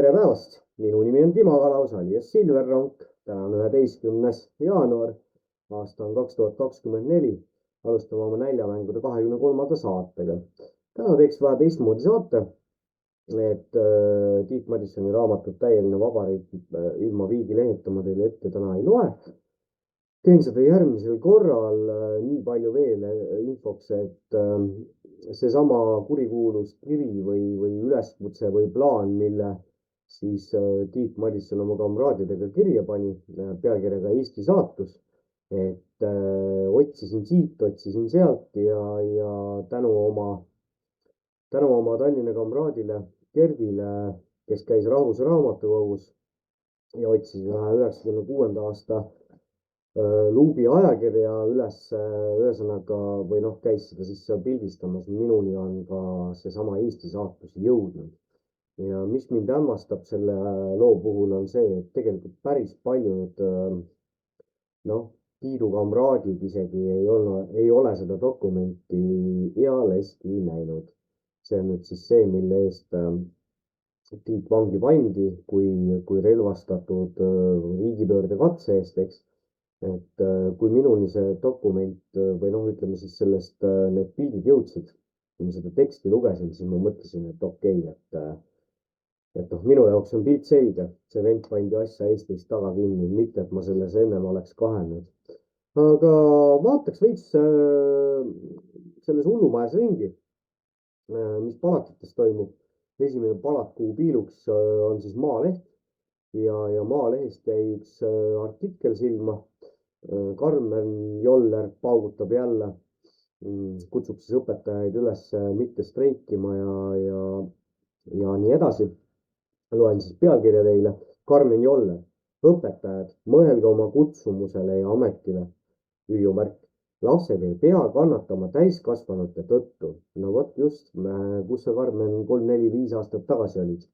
Tere päevast! Minu nimi on Timo Kalaus, alias Silver Ronk. Täna on 11. jaanuar. Aasta on 2024. Alustame oma näljamängude 23. saatega. Täna teeks vaja teistmoodi saate, et Tiit Madissoni raamatut Täieline vabariik ilma viigileheta ma teile ette täna ei loe. Teen seda järgmisel korral nii palju veel infoks, et seesama kurikuulus kiri või üleskutse või plaan, mille siis Tiit Madisson oma kamraadidega kirja pani pealkirjaga Eesti saatus, et otsisin siit, otsisin sealt ja tänu oma Tallinna kamraadile Gerdile, kes käis Rahvusraamatukogus ja otsis 96. aasta Luubi ajakirja üles, ühesõnaga, või käis seda siis seal pildistamas, minuni on ka seesama Eesti saatus jõudnud. Ja mis mind hämmastab selle loo puhul on see, et tegelikult päris paljud Tiidu kamraadid isegi ei ole seda dokumenti ealeski näinud. See on nüüd siis see, mille eest Tiit vangi pandi kui relvastatud riigipöörde katse eest, eks. Et kui minuni see dokument või ütleme siis sellest need pildid jõudsid, kui ma seda teksti lugesin, siis ma mõtlesin, et okei, et minu jaoks on pilt selge, see vend pandi asja Eestis taga kinni, mitte et ma selles ennem oleks kahelnud. Aga vaataks veits selles hullumajas ringi, mis palatites toimub. Esimene palat, kuhu piiluks, on siis Maaleht ja Maalehest jäi üks artikkel silma. Karmen Joller paugutab jälle, kutsub siis õpetajaid üles mitte streikima ja nii edasi. Loen siis pealkirja teile. Karmen Joller, õpetajad, mõelge oma kutsumusele ja ametile. Hüüumärk. Lapsed ei pea kannatama täiskasvanute tõttu. No vot just, kus sa Karmen 3, 4, 5 aastat tagasi olid.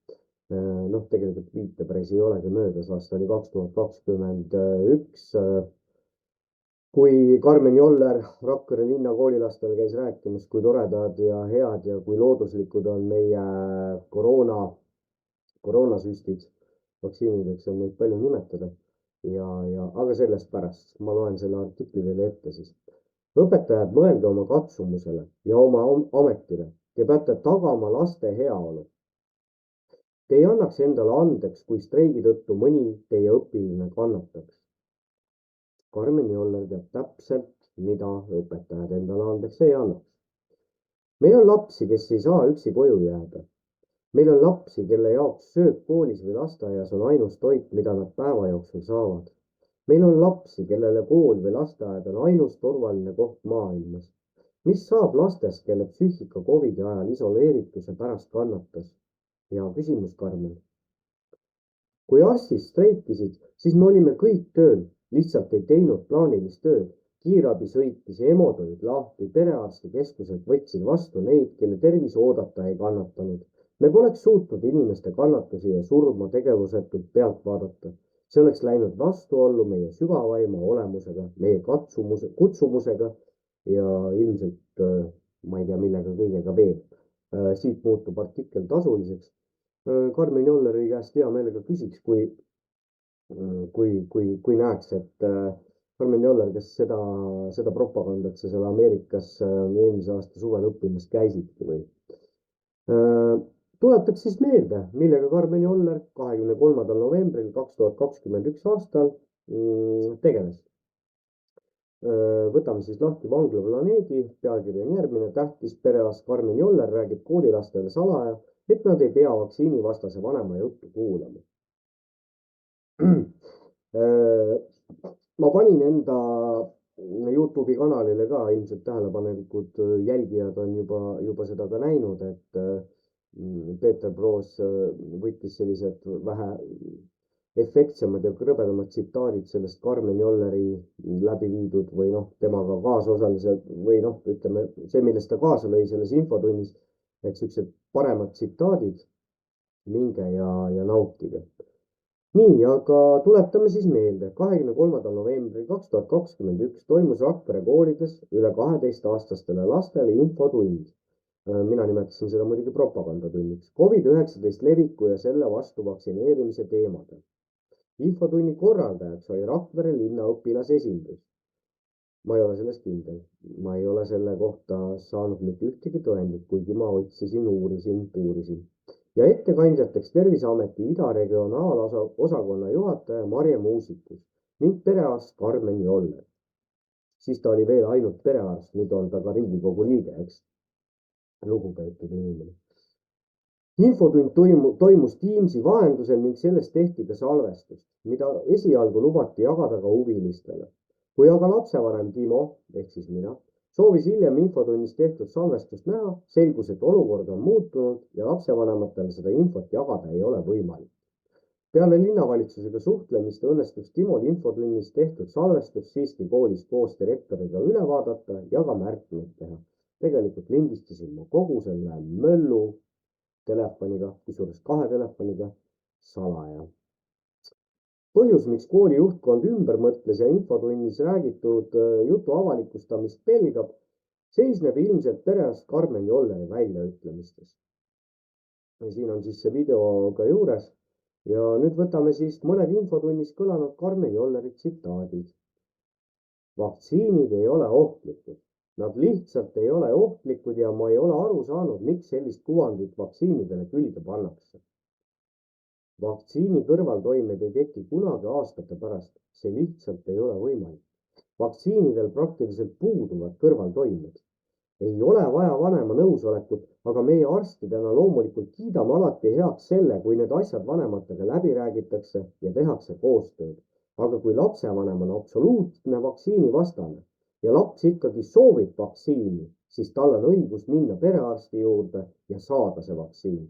Tegelikult viitepäris ei olegi möödas, aasta oli 2021. Kui Karmen Joller Rakvere linna koolilastele käis rääkimas, kui toredad ja head ja kui looduslikud on meie koroonasüstid, vaktsiinideks on neid palju nimetada. Aga sellest pärast ma loen selle artikli teile ette siis. Õpetajad, mõelge oma katsumusele ja oma ametile. Te peate tagama laste heaolu. Te ei annaks endale andeks, kui streigi tõttu mõni teie õpiline kannataks. Karmen Joller teab täpselt, mida õpetajad endale andeks ei annaks. meil on lapsi, kes ei saa üksi koju jääda. meil on lapsi, kelle jaoks söök koolis või lasteaias on ainus toit, mida nad päeva jooksul saavad. meil on lapsi, kellele kool või lasteaed on ainus turvaline koht maailmas. mis saab lastest, kelle psüühika Covidi ajal isoleerituse pärast kannatas? hea küsimus, Karmen. kui arstid streikisid, siis me olime kõik tööl, lihtsalt ei teinud plaanilist tööd. kiirabi sõitis, EMO-d olid lahti, perearstikeskused võtsid vastu neid, kelle tervis oodata ei kannatanud. me poleks suutnud inimeste kannatusi ja surma tegevusetult pealt vaadata. see oleks läinud vastuollu meie sügavaima olemusega, meie kutsumusega ja ilmselt, ma ei tea, millega kõigega veel. siit muutub artikkel tasuliseks. Karmen Jolleri käest hea meelega küsiks, kui näeks, et Karmen Joller, kes seda propagandat sa seal Ameerikas eelmise aasta suvel õppimas käisidki või? Tuletaks siis meelde, millega Karmen Joller 23. novembril 2021 aastal tegeles. Võtame siis lahti Vangla planeedi, pealkiri on järgmine. tähtis perearst Karmen Joller räägib koolilastele salaja, et nad ei pea vaktsiinivastase vanema juttu kuulama. ma panin enda YouTube'i kanalile ka, ilmselt tähelepanelikud jälgijad on juba seda ka näinud, et Peeter Proos võttis sellised vähe efektsemad ja krõbedamad tsitaadid sellest Karmen Jolleri läbi viidud või temaga kaasosalise või ütleme see, millest ta kaasa lõi selles infotunnis, et siuksed paremad tsitaadid, minge ja nautige. nii, aga tuletame siis meelde, 23. novembril 2021 toimus Rakvere koolides üle 12-aastastele lastele infotund. mina nimetasin seda muidugi propagandatunniks. COVID-19 leviku ja selle vastu vaktsineerimise teemadel. infotunni korraldajaks oli Rakvere linna õpilasesindus. ma ei ole selles kindel. ma ei ole selle kohta saanud mitte ühtegi tõendit, kuigi ma otsisin, uurisin. ja ettekandjateks Terviseameti Ida regionaalosakonna juhataja Marje Muusikus ning perearst Karmen Joller. siis ta oli veel ainult perearst, nüüd on ta ka Riigikogu liige, eks. lugupeetud inimene. infotund toimus Teamsi vahendusel ning sellest tehti ka salvestus, mida esialgu lubati jagada ka huvilistele. kui aga lapsevanem Timo ehk siis mina soovis hiljem infotunnis tehtud salvestust näha, selgus, et olukord on muutunud ja lapsevanematele seda infot jagada ei ole võimalik. peale linnavalitsusega suhtlemist õnnestus Timol infotunnis tehtud salvestus siiski koolis koos direktoriga üle vaadata ja ka märkmeid teha. tegelikult lindistasin ma kogu selle möllu telefoniga, kusjuures 2 telefoniga salaja. põhjus, miks kooli juhtkond ümber mõtles ja infotunnis räägitud jutu avalikustamist pelgab, seisneb ilmselt perearst Karmen Jolleri väljaütlemistes. siin on siis see video ka juures ja nüüd võtame siis mõned infotunnis kõlanud Karmen Jolleri tsitaadid. vaktsiinid ei ole ohtlikud. Nad lihtsalt ei ole ohtlikud ja ma ei ole aru saanud, miks sellist kuvandit vaktsiinidele külge pannakse. vaktsiini kõrvaltoimed ei teki kunagi aastate pärast, see lihtsalt ei ole võimalik. vaktsiinidel praktiliselt puuduvad kõrvaltoimed. ei ole vaja vanema nõusolekut, aga meie arstidena loomulikult kiidame alati heaks selle, kui need asjad vanematega läbi räägitakse ja tehakse koostööd. aga kui lapsevanem on absoluutne vaktsiinivastane ja laps ikkagi soovib vaktsiini, siis tal on õigus minna perearsti juurde ja saada see vaktsiin.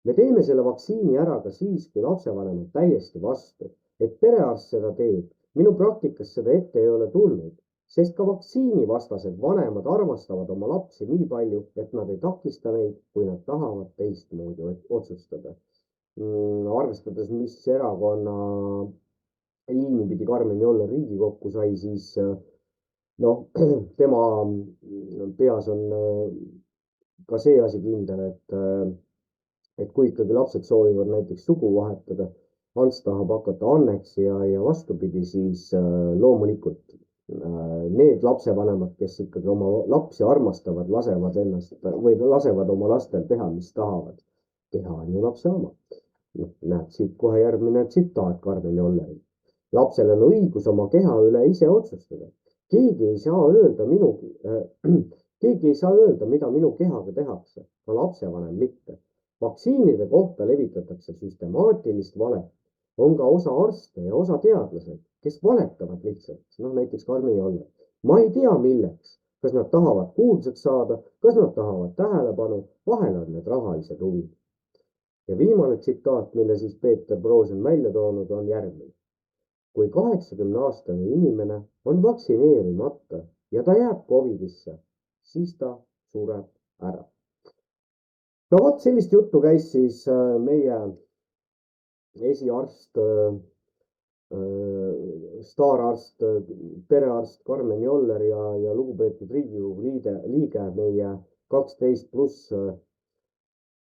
me teeme selle vaktsiini ära ka siis, kui lapsevanem on täiesti vastu, et perearst seda teeb. minu praktikas seda ette ei ole tulnud, sest ka vaktsiinivastased vanemad armastavad oma lapsi nii palju, et nad ei takista neid, kui nad tahavad teistmoodi otsustada. arvestades, mis erakonna liini pidi Karmen Joller Riigikokku sai, siis tema peas on ka see asi kindel, et kui ikkagi lapsed soovivad näiteks sugu vahetada, Ants tahab hakata Anneks ja vastupidi, siis loomulikult need lapsevanemad, kes ikkagi oma lapsi armastavad, lasevad oma lastel teha, mis tahavad. keha on ju lapse oma. näed, siit kohe järgmine tsitaat Karmen Jollerilt. lapsel on õigus oma keha üle ise otsustada. keegi ei saa öelda keegi ei saa öelda, mida minu kehaga tehakse, ka lapsevanem mitte. Vaktsiinide kohta levitatakse süstemaatilist valet. On ka osa arste ja osa teadlased, kes valetavad lihtsalt, näiteks Karmen Joller. Ma ei tea, milleks, kas nad tahavad kuulsaks saada, kas nad tahavad tähelepanu, vahel on need rahalised huvid. Ja viimane tsitaat, mille siis Peeter Broos on välja toonud, on järgmine. Kui 80-aastane inimene on vaktsineerimata ja ta jääb Covidisse, siis ta sureb ära. No vot, sellist juttu käis siis meie esiarst, staararst, perearst Karmen Joller ja lugupeetud Riigikogu liige meie 12+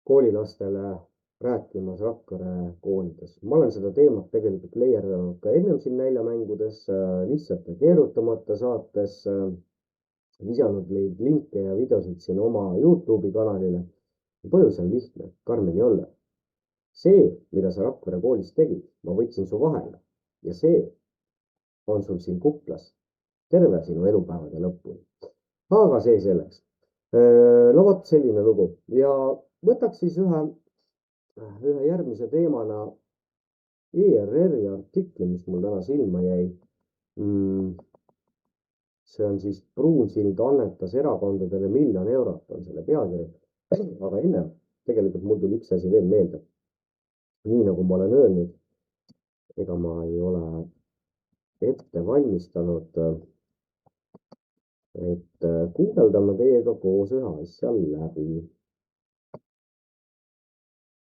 koolilastele rääkimas Rakvere koolides. Ma olen seda teemat tegelikult leieranud ka ennem siin näljamängudes, lihtsalt ja keerutamata saates, lisanud neid linke ja videosid siin oma YouTube'i kanalile. Põhjus on lihtne, Karmen Joller. See, mida sa Rakvere koolis tegid, ma võtsin su vahele ja see on sul siin kuklas terve sinu elupäevade lõpuni. Aga see selleks. No vot, selline lugu ja võtaks siis ühe järgmise teemana ERR-i artikli, mis mul täna silma jäi. See on siis Pruunsild annetas erakondadele 1 000 000 eurot, on selle pealkiri. Aga enne tegelikult mul tuli üks asi veel meelde. Nii nagu ma olen öelnud, ega ma ei ole ette valmistanud, et guugeldame teiega koos ühe asja läbi.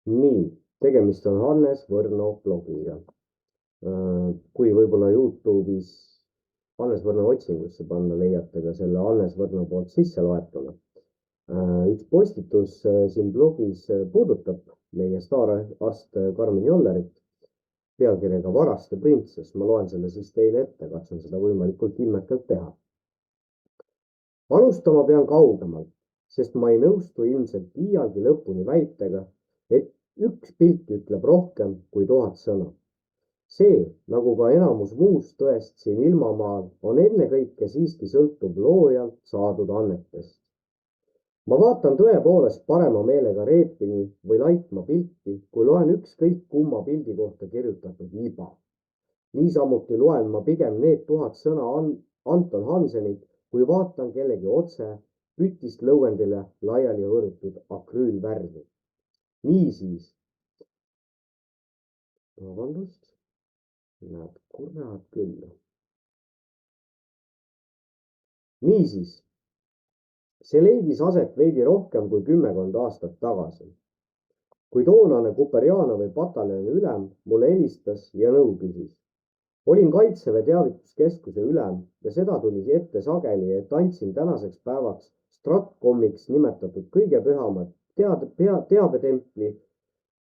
Nii, tegemist on Hannes Võrno blogiga. Kui võib-olla YouTube'is Hannes Võrno otsingusse panna, leiate ka selle Hannes Võrno poolt sisse loetuna. Üks postitus siin blogis puudutab meie staararst Karmen Jollerit pealkirjaga Varaste printsess. Ma loen selle siis teile ette, katsun seda võimalikult ilmekalt teha. Alustama pean kaugemalt, sest ma ei nõustu ilmselt iialgi lõpuni väitega, et üks pilt ütleb rohkem kui 1000 sõna. See, nagu ka enamus muust tõest siin ilmamaal, on ennekõike siiski sõltub loojalt saadud annetest. Ma vaatan tõepoolest parema meelega Repini või Laikmaa pilti, kui loen ükskõik kumma pildi kohta kirjutatud iba. Niisamuti loen ma pigem need 1000 sõna Anton Hansenit, kui vaatan kellegi otse pütist lõuendile laiali hõõrutud akrüülvärvi. Niisiis, vabandust, näed kurat küll. Niisiis, see leidis aset veidi rohkem kui 10 aastat tagasi, kui toonane Kuperjanovi pataljoni ülem mulle helistas ja nõu küsis. Olin Kaitseväe teavituskeskuse ülem ja seda tuli ette sageli, et andsin tänaseks päevaks Stratcomiks nimetatud kõige pühamad teabetempli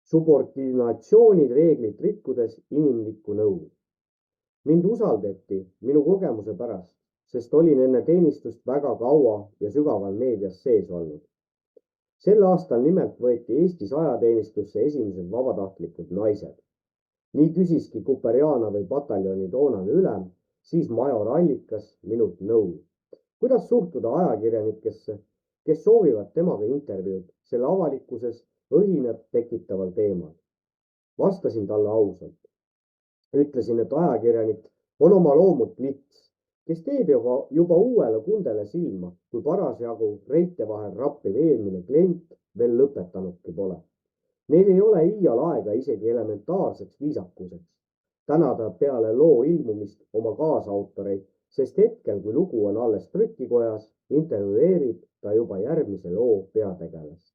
subordinatsiooni reeglit rikkudes inimlikku nõu. Mind usaldati minu kogemuse pärast, sest olin enne teenistust väga kaua ja sügaval meedias sees olnud. Sel aastal nimelt võeti Eestis ajateenistusse esimesed vabatahtlikud naised. Nii küsiski Kuperjanovi pataljoni toonane ülem, siis major Allikas minult nõu. Kuidas suhtuda ajakirjanikesse, kes soovivad temaga intervjuud selle avalikkuses õhinat tekitaval teemal? Vastasin talle ausalt. Ütlesin, et ajakirjanik on oma loomult lits, kes teeb juba uuele kundele silma, kui parasjagu reite vahel rappiv eelmine klient veel lõpetanudki pole. Neil ei ole iial aega isegi elementaarseks viisakuseks. Tänada peale loo ilmumist oma kaasautoreid, sest hetkel, kui lugu on alles trükikojas, intervjueerib ta juba järgmise loo peategelast.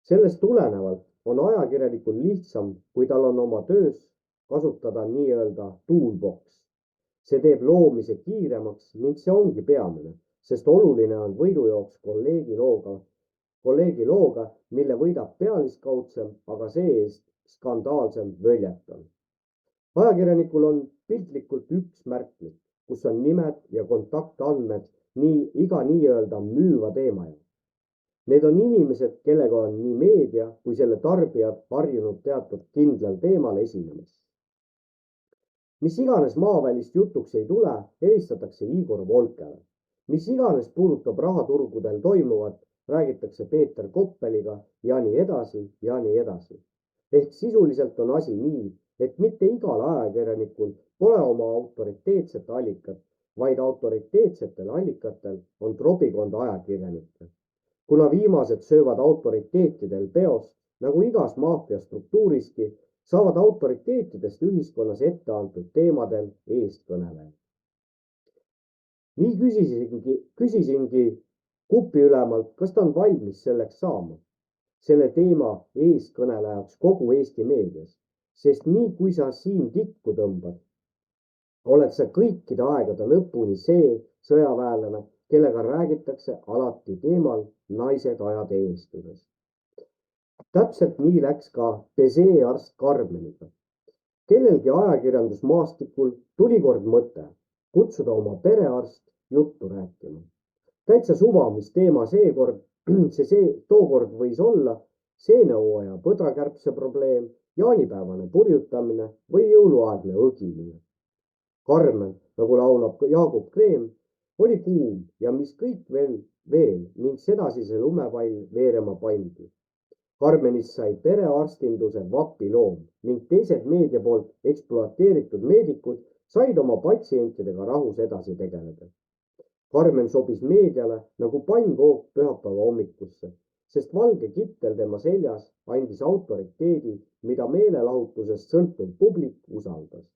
Sellest tulenevalt on ajakirjanikul lihtsam, kui tal on oma töös kasutada nii-öelda toolbox. See teeb loomise kiiremaks ning see ongi peamine, sest oluline on võidujooks kolleegi looga, mille võidab pealiskaudsem, aga see-eest skandaalsem völjeton. Ajakirjanikul on piltlikult üks märkmik, kus on nimed ja kontaktandmed iga nii-öelda müüva teema jaoks. Need on inimesed, kellega on nii meedia kui selle tarbijad harjunud teatud kindlal teemal esinemas. Mis iganes maavälist jutuks ei tule, helistatakse Igor Volkele. mis iganes puudutab rahaturgudel toimuvat, räägitakse Peeter Koppeliga ja nii edasi ja nii edasi. Ehk sisuliselt on asi nii, et mitte igal ajakirjanikul pole oma autoriteetset allikat, vaid autoriteetsetel allikatel on trobikond ajakirjanikke. Kuna viimased söövad autoriteetidel peost, nagu igas maffia struktuuriski, saavad autoriteetidest ühiskonnas ette antud teemadel eestkõnelejad. Nii küsisingi kupiülemalt, kas ta on valmis selleks saama, selle teema eeskõnelejaks kogu Eesti meedias, sest nii kui sa siin tikku tõmbad, oled sa kõikide aegade lõpuni see sõjaväelane, kellega räägitakse alati teemal naised ajateenistuses. Täpselt nii läks ka peseearst Karmeniga. Kellelgi ajakirjandusmaastikul tuli kord mõte kutsuda oma perearst juttu rääkima. Täitsa suva, mis teema tookord võis olla seenehooaja põdrakärbse probleem, jaanipäevane purjutamine või jõuluaegne õgimine. Karmen, nagu laulab Jaagup Kreem, oli kuum ja mis kõik veel ning sedasi see lumepall veerema pandi. Karmenist sai perearstinduse vapiloom ning teised meedia poolt ekspluateeritud meedikud said oma patsientidega rahus edasi tegeleda. Karmen sobis meediale nagu pannkook pühapäeva hommikusse, sest valge kittel tema seljas andis autoriteedi, mida meelelahutusest sõltuv publik usaldas.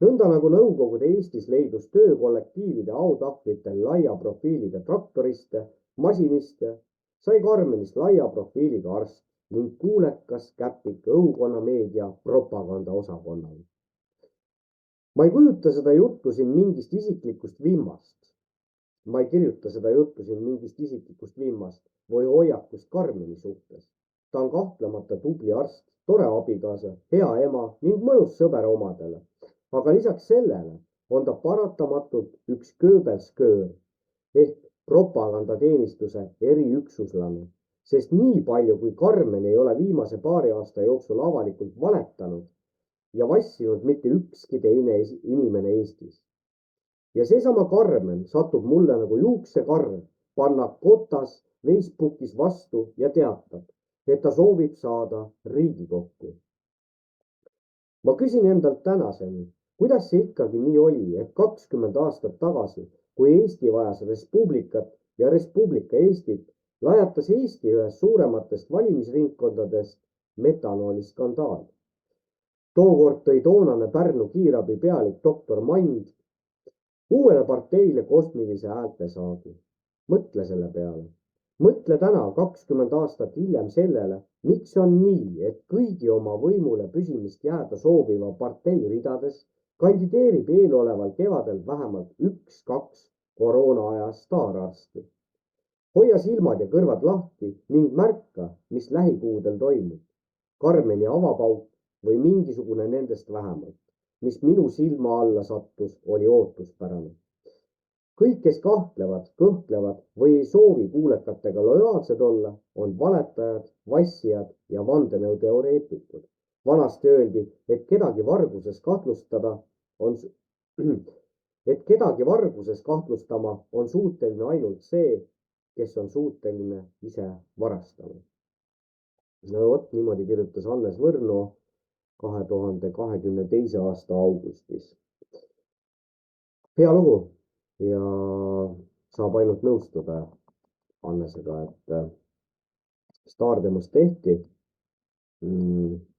Nõnda nagu Nõukogude Eestis leidus töökollektiivide autahvlitel laia profiiliga traktoriste, masiniste, sai Karmenist laia profiiliga arst ning kuulekas käpik õukonnameedia propagandaosakonnal. Ma ei kujuta seda juttu siin mingist isiklikust vimmast. Ma ei kirjuta seda juttu siin mingist isiklikust vimmast või hoiakust Karmeni suhtes. Ta on kahtlemata tubli arst, tore abikaasa, hea ema ning mõnus sõber omadele. Aga lisaks sellele on ta paratamatult üks Goebbels-köör ehk propagandateenistuse eriüksuslane, sest nii palju kui Karmen ei ole viimase paari aasta jooksul avalikult valetanud ja vassinud mitte ükski teine inimene Eestis. Ja seesama Karmen satub mulle nagu juuksekarv panna kotas Facebookis vastu ja teatab, et ta soovib saada Riigikokku. Ma küsin endalt tänaseni, kuidas see ikkagi nii oli, et 20 aastat tagasi, kui Eesti vajas Res Publicat ja Res Publica Eestit, lajatas Eesti ühes suurematest valimisringkondadest metanooliskandaal. Tookord tõi toonane Pärnu kiirabi pealik doktor Mand uuele parteile kosmilise häältesaagi. Mõtle selle peale. Mõtle täna 20 aastat hiljem sellele, miks on nii, et kõigi oma võimule püsimist jääda sooviva partei ridades kandideerib eeloleval kevadel vähemalt 1-2 koroonaaja staararsti. Hoia silmad ja kõrvad lahti ning märka, mis lähikuudel toimub. Karmeni avapauk või mingisugune nendest vähemalt, mis minu silma alla sattus, oli ootuspärane. Kõik, kes kahtlevad, kõhklevad või ei soovi kuulekatega lojaalsed olla, on valetajad, vassijad ja vandenõuteoreetikud. Vanasti öeldi, et kedagi varguses kahtlustama on suuteline ainult see, kes on suuteline ise varastama. No vot, niimoodi kirjutas Hannes Võrno 2022. aasta augustis. Hea lugu ja saab ainult nõustuda Hannesega, et staar temast tehti.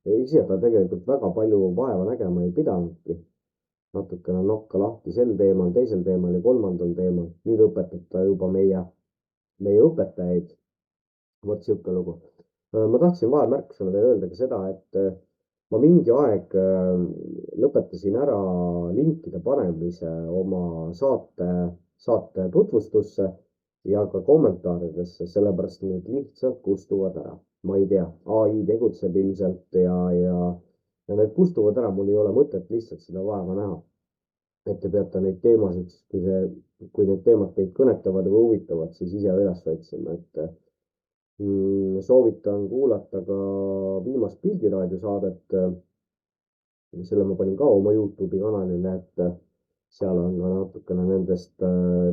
Ise ta tegelikult väga palju vaeva nägema ei pidanudki. Natukene nokka lahti sel teemal, teisel teemal ja kolmandal teemal. Nüüd õpetab ta juba meie õpetajaid. Vot siuke lugu. Ma tahtsin vahemärkusena veel öelda ka seda, et ma mingi aeg lõpetasin ära linkide panemise oma saate tutvustusse ja ka kommentaaridesse, sellepärast need lihtsalt kustuvad ära. Ma ei tea, AI tegutseb ilmselt ja need kustuvad ära, mul ei ole mõtet lihtsalt seda vaeva näha. Et te peate neid teemasid, kui need teemad teid kõnetavad või huvitavad, siis ise üles otsima, et soovitan kuulata ka viimast Pildiraadio saadet. Selle ma panin ka oma YouTube'i kanalile, et seal on ka natukene nendest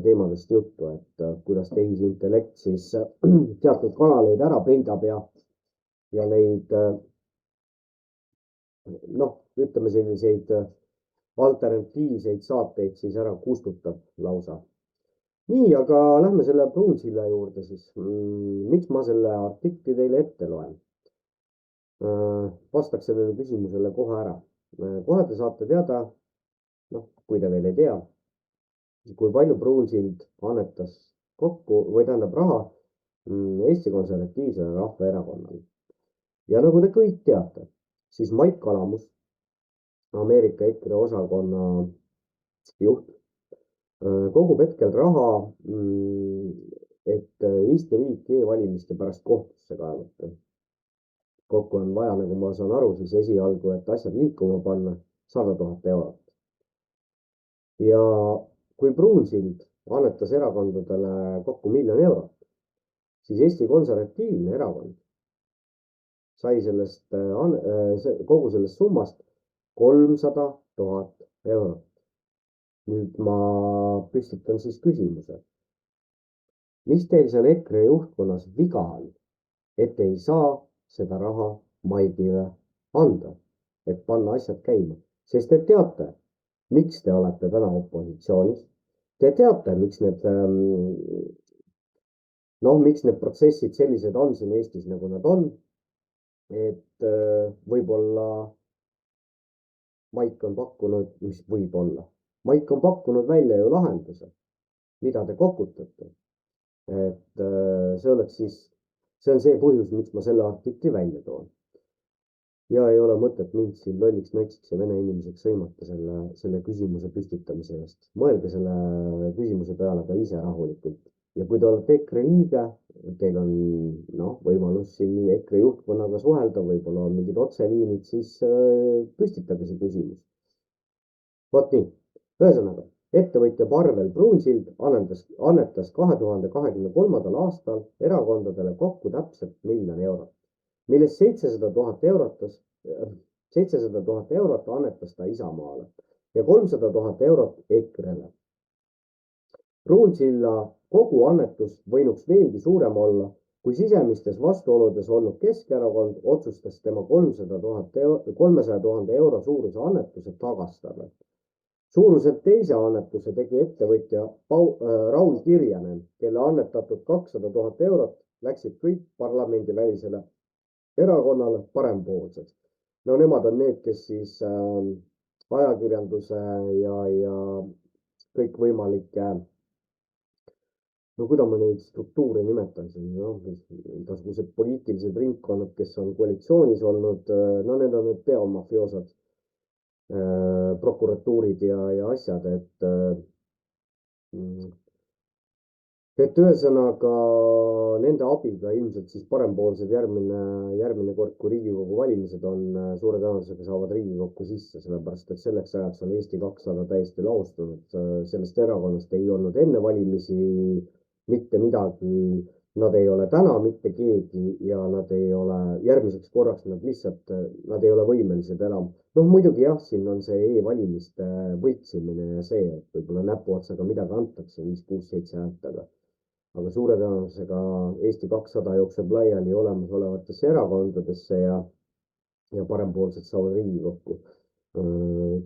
teemadest juttu, et kuidas tehisintellekt siis teatud kanaleid ära peidab ja neid ütleme selliseid alternatiivseid saateid siis ära kustutab lausa. Nii, aga lähme selle Pruunsilla juurde siis. Miks ma selle artikli teile ette loen? Vastaks sellele küsimusele kohe ära. Kohe te saate teada, kui te veel ei tea, kui palju Pruunsild annetas kokku või tähendab raha Eesti Konservatiivsele Rahvaerakonnale. Ja nagu te kõik teate, siis Mait Kalamus, Ameerika EKRE osakonna juht, kogub hetkel raha, et Eesti riik e-valimiste pärast kohtusse kaevata. Kokku on vaja, nagu ma saan aru, siis esialgu, et asjad liikuma panna, 100 000 eurot. Ja kui Pruunsild annetas erakondadele kokku 1 000 000 eurot, siis Eesti Konservatiivne Erakond sai kogu sellest summast 300 000 eurot. Nüüd ma püstitan siis küsimuse. Mis teil seal EKRE juhtkonnas viga on, et ei saa seda raha Maidile anda, et panna asjad käima? Sest te teate, miks te olete täna opositsioonis. Te teate, miks need protsessid sellised on siin Eestis, nagu nad on. Et võib-olla Maik on pakkunud, Maik on pakkunud välja ju lahenduse, mida te kokutate. Et see on see põhjus, miks ma selle artikli välja toon. Ja ei ole mõtet mind siin lolliks, natsiks ja vene inimeseks sõimata selle küsimuse püstitamise eest. Mõelge selle küsimuse peale ka ise rahulikult. Ja kui te olete EKRE liige, teil on võimalus siin EKRE juhtkonnaga suhelda, võib-olla on mingid otseliinid, siis püstitage see küsimus. Vot nii, ühesõnaga, ettevõtja Parvel Pruunsild annetas 2023. aastal erakondadele kokku täpselt 1 000 000 eurot, millest 700 000 eurot annetas ta Isamaale ja 300 000 eurot EKRE-le. Pruunsilla kogu annetus võinuks veelgi suurem olla, kui sisemistes vastuoludes olnud Keskerakond otsustas tema 300 000 euro suuruse annetuse tagastada. Suuruselt teise annetuse tegi ettevõtja Raul Kirjanen, kelle annetatud 200 000 eurot läksid kõik parlamendivälisele erakonnale Parempoolsed. Nemad on need, kes siis ajakirjanduse ja kõikvõimalike, kuidas ma neid struktuure nimetan siin, igasugused poliitilised ringkonnad, kes on koalitsioonis olnud, need on need peamafioosad, prokuratuurid ja asjad, et ühesõnaga nende abiga ilmselt siis Parempoolsed järgmine kord, kui Riigikogu valimised on, suure tõenäosusega saavad Riigikokku sisse, sellepärast et selleks ajaks on Eesti 200 täiesti laostunud. Sellest erakonnast ei olnud enne valimisi mitte midagi, nad ei ole täna mitte keegi ja nad ei ole järgmiseks korraks, nad ei ole võimelised enam. Muidugi jah, siin on see e-valimiste võitsimine ja see, et võib-olla näpuotsaga midagi antakse 5, 6, 7 häältega. Aga suure tõenäosusega Eesti 200 jookseb laiali olemasolevatesse erakondadesse ja Parempoolsed saavad Riigikokku.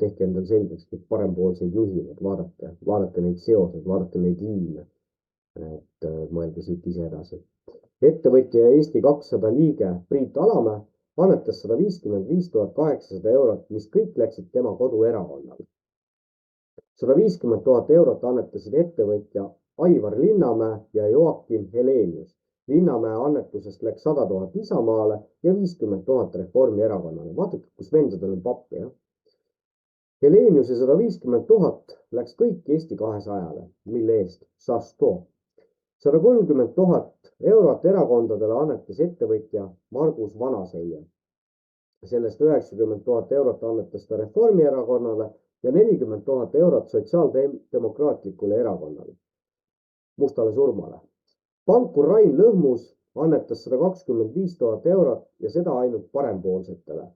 Tehke endal selgeks, kes Parempoolseid juhivad, vaadake neid seoseid, vaadake neid liine. Et mõelge siit ise edasi. Ettevõtja Eesti 200 liige Priit Alamäe annetas 155 800 eurot, mis kõik läksid tema koduerakonnale. 150 000 eurot annetasid ettevõtja Aivar Linnamäe ja Joakim Helenius. Linnamäe annetusest läks 100 000 Isamaale ja 50 000 Reformierakonnale. Vaadake, kus vendadel on pappi, jah. Heleniuse 150 000 läks kõik Eesti 200-le, mille eest Sasto. 130 000 eurot erakondadele annetas ettevõtja Margus Vanaseia. Sellest 90 000 eurot annetas ta Reformierakonnale ja 40 000 eurot Sotsiaaldemokraatlikule erakonnale, Mustale Surmale. Pankur Rain Lõhmus annetas 125 000 eurot ja seda ainult Parempoolsetele.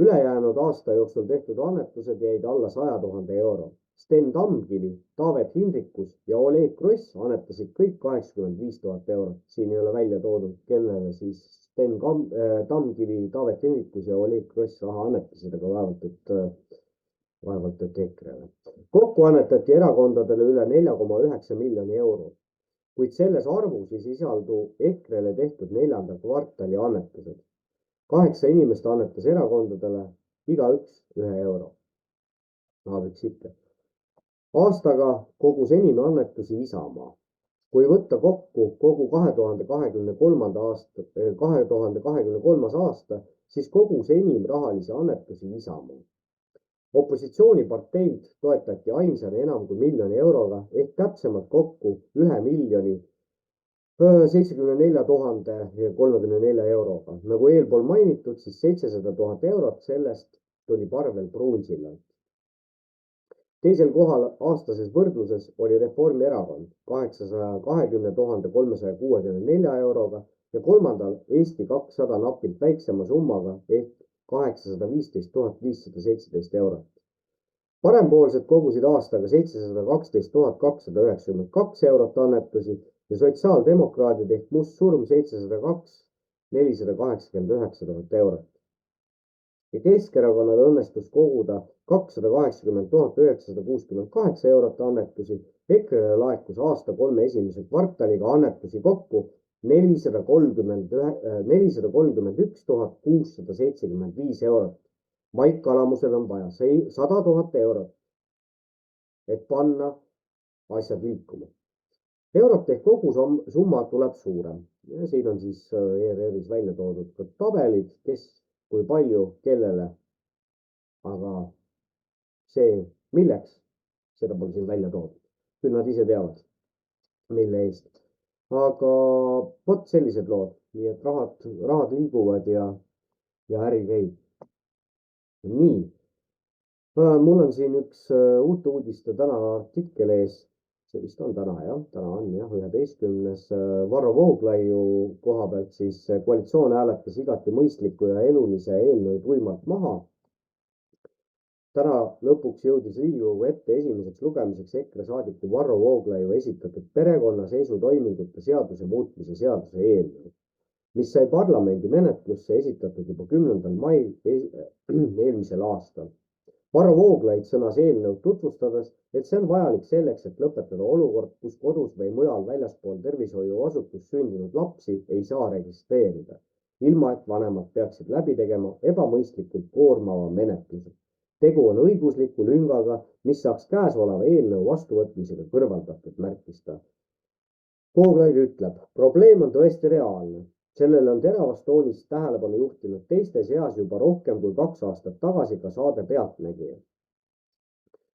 Ülejäänud aasta jooksul tehtud annetused jäid alla 100 000 euro. Sten Tamkivi, Taavet Hindrikus ja Oleg Gross annetasid kõik 85 000 eurot. Siin ei ole välja toodud, kellele siis Tamkivi, Taavet Hindrikus ja Oleg Gross raha annetasid, aga vaevalt et EKRE-le. Kokku annetati erakondadele üle 4,9 miljoni euro, kuid selles arvus ei sisaldu EKRE-le tehtud 4. kvartali annetused. 8 inimest annetas erakondadele igaüks 1 euro. Üks ikka. Aastaga kogus enim annetusi Isamaa. Kui võtta kokku kogu 2023. aasta, siis kogus enim rahalisi annetusi Isamaa. Opositsiooniparteid toetati ainsana enam kui 1 miljoni euroga ehk täpsemalt kokku 1 miljoni 74 034 euroga. Nagu eelpool mainitud, siis 700 000 eurot sellest tuli Parvel Pruunsillalt. Teisel kohal aastases võrdluses oli Reformierakond 820 364 euroga ja kolmandal Eesti 200 napilt väiksema summaga ehk 815 517 eurot. Parempoolsed kogusid aastaga 712 292 eurot annetusi ja sotsiaaldemokraadid ehk Must Surm 702 489 000 eurot. Ja Keskerakonnal õnnestus koguda 280 968 eurot annetusi. EKRE laekus aasta 3 esimese kvartaliga annetusi kokku 431 675 eurot. Mait Kalamusel on vaja 100 000 eurot, et panna asjad liikuma. Eurot ehk kogu summa tuleb suurem. Ja siin on siis ERR-is välja toodud ka tabelid, kes kui palju, kellele, aga see milleks, seda pole siin välja toodud. Küll nad ise teavad, mille eest. Aga vot sellised lood, nii et rahad liiguvad ja äri käib. Nii, mul on siin üks uute uudiste täna artikkel ees. See vist on täna jah, 11. Varro Vooglaiu koha pealt siis koalitsioon hääletas igati mõistliku ja elulise eelnõu tuimalt maha. Täna lõpuks jõudis Riigikogu ette esimeseks lugemiseks EKRE saadiku Varro Vooglaiu esitatud perekonnaseisutoimingute seaduse muutmise seaduse eelnõu, mis sai parlamendi menetlusse esitatud juba 10. mail eelmisel aastal. Varro Vooglaid sõnas eelnõu tutvustades, et see on vajalik selleks, et lõpetada olukord, kus kodus või mujal väljaspool tervishoiuasutust sündinud lapsi ei saa registreerida, ilma et vanemad peaksid läbi tegema ebamõistlikult koormava menetluse. Tegu on õigusliku lüngaga, mis saaks käesoleva eelnõu vastuvõtmisega kõrvaldatud, märkis ta. Vooglaid ütleb, probleem on tõesti reaalne. Sellele on teravas toonis tähelepanu juhtinud teiste seas juba rohkem kui 2 aastat tagasi ka saade Pealtnägija,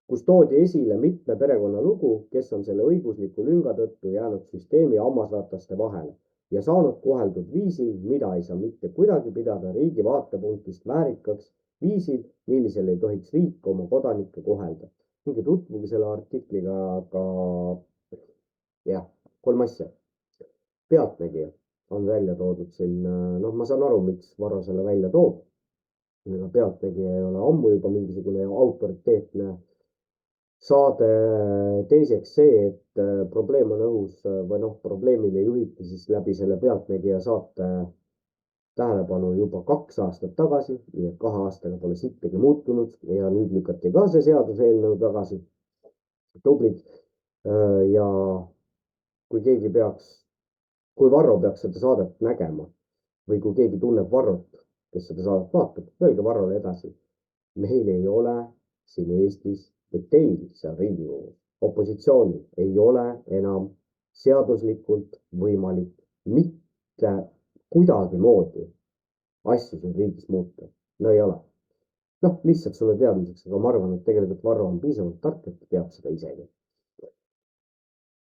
kus toodi esile mitme perekonna lugu, kes on selle õigusliku lünga tõttu jäänud süsteemi hammasrataste vahele ja saanud koheldud viisil, mida ei saa mitte kuidagi pidada riigi vaatepunktist väärikaks, viisil, millisel ei tohiks riik oma kodanikke kohelda. Minge tutvuge selle artikliga ka 3 asja. Pealtnägija on välja toodud siin, ma saan aru, miks Varro selle välja toob. Pealtnägija ei ole ammu juba mingisugune autoriteetne saade. Teiseks see, et probleem on õhus või probleemile juhiti siis läbi selle Pealtnägija saate tähelepanu juba 2 aastat tagasi, nii et 2 aastaga pole sittagi muutunud ja nüüd lükati ka see seaduseelnõu tagasi. Tublid ja kui Varro peaks seda saadet nägema või kui keegi tunneb Varrot, kes seda saadet vaatab, öelge Varrole edasi. Meil ei ole siin Eestis või teil seal Riigikogus opositsioonil ei ole enam seaduslikult võimalik mitte kuidagi moodi asju siin riigis muuta. No ei ole. Lihtsalt sulle teadmiseks, aga ma arvan, et tegelikult Varro on piisavalt tark, et teab seda isegi.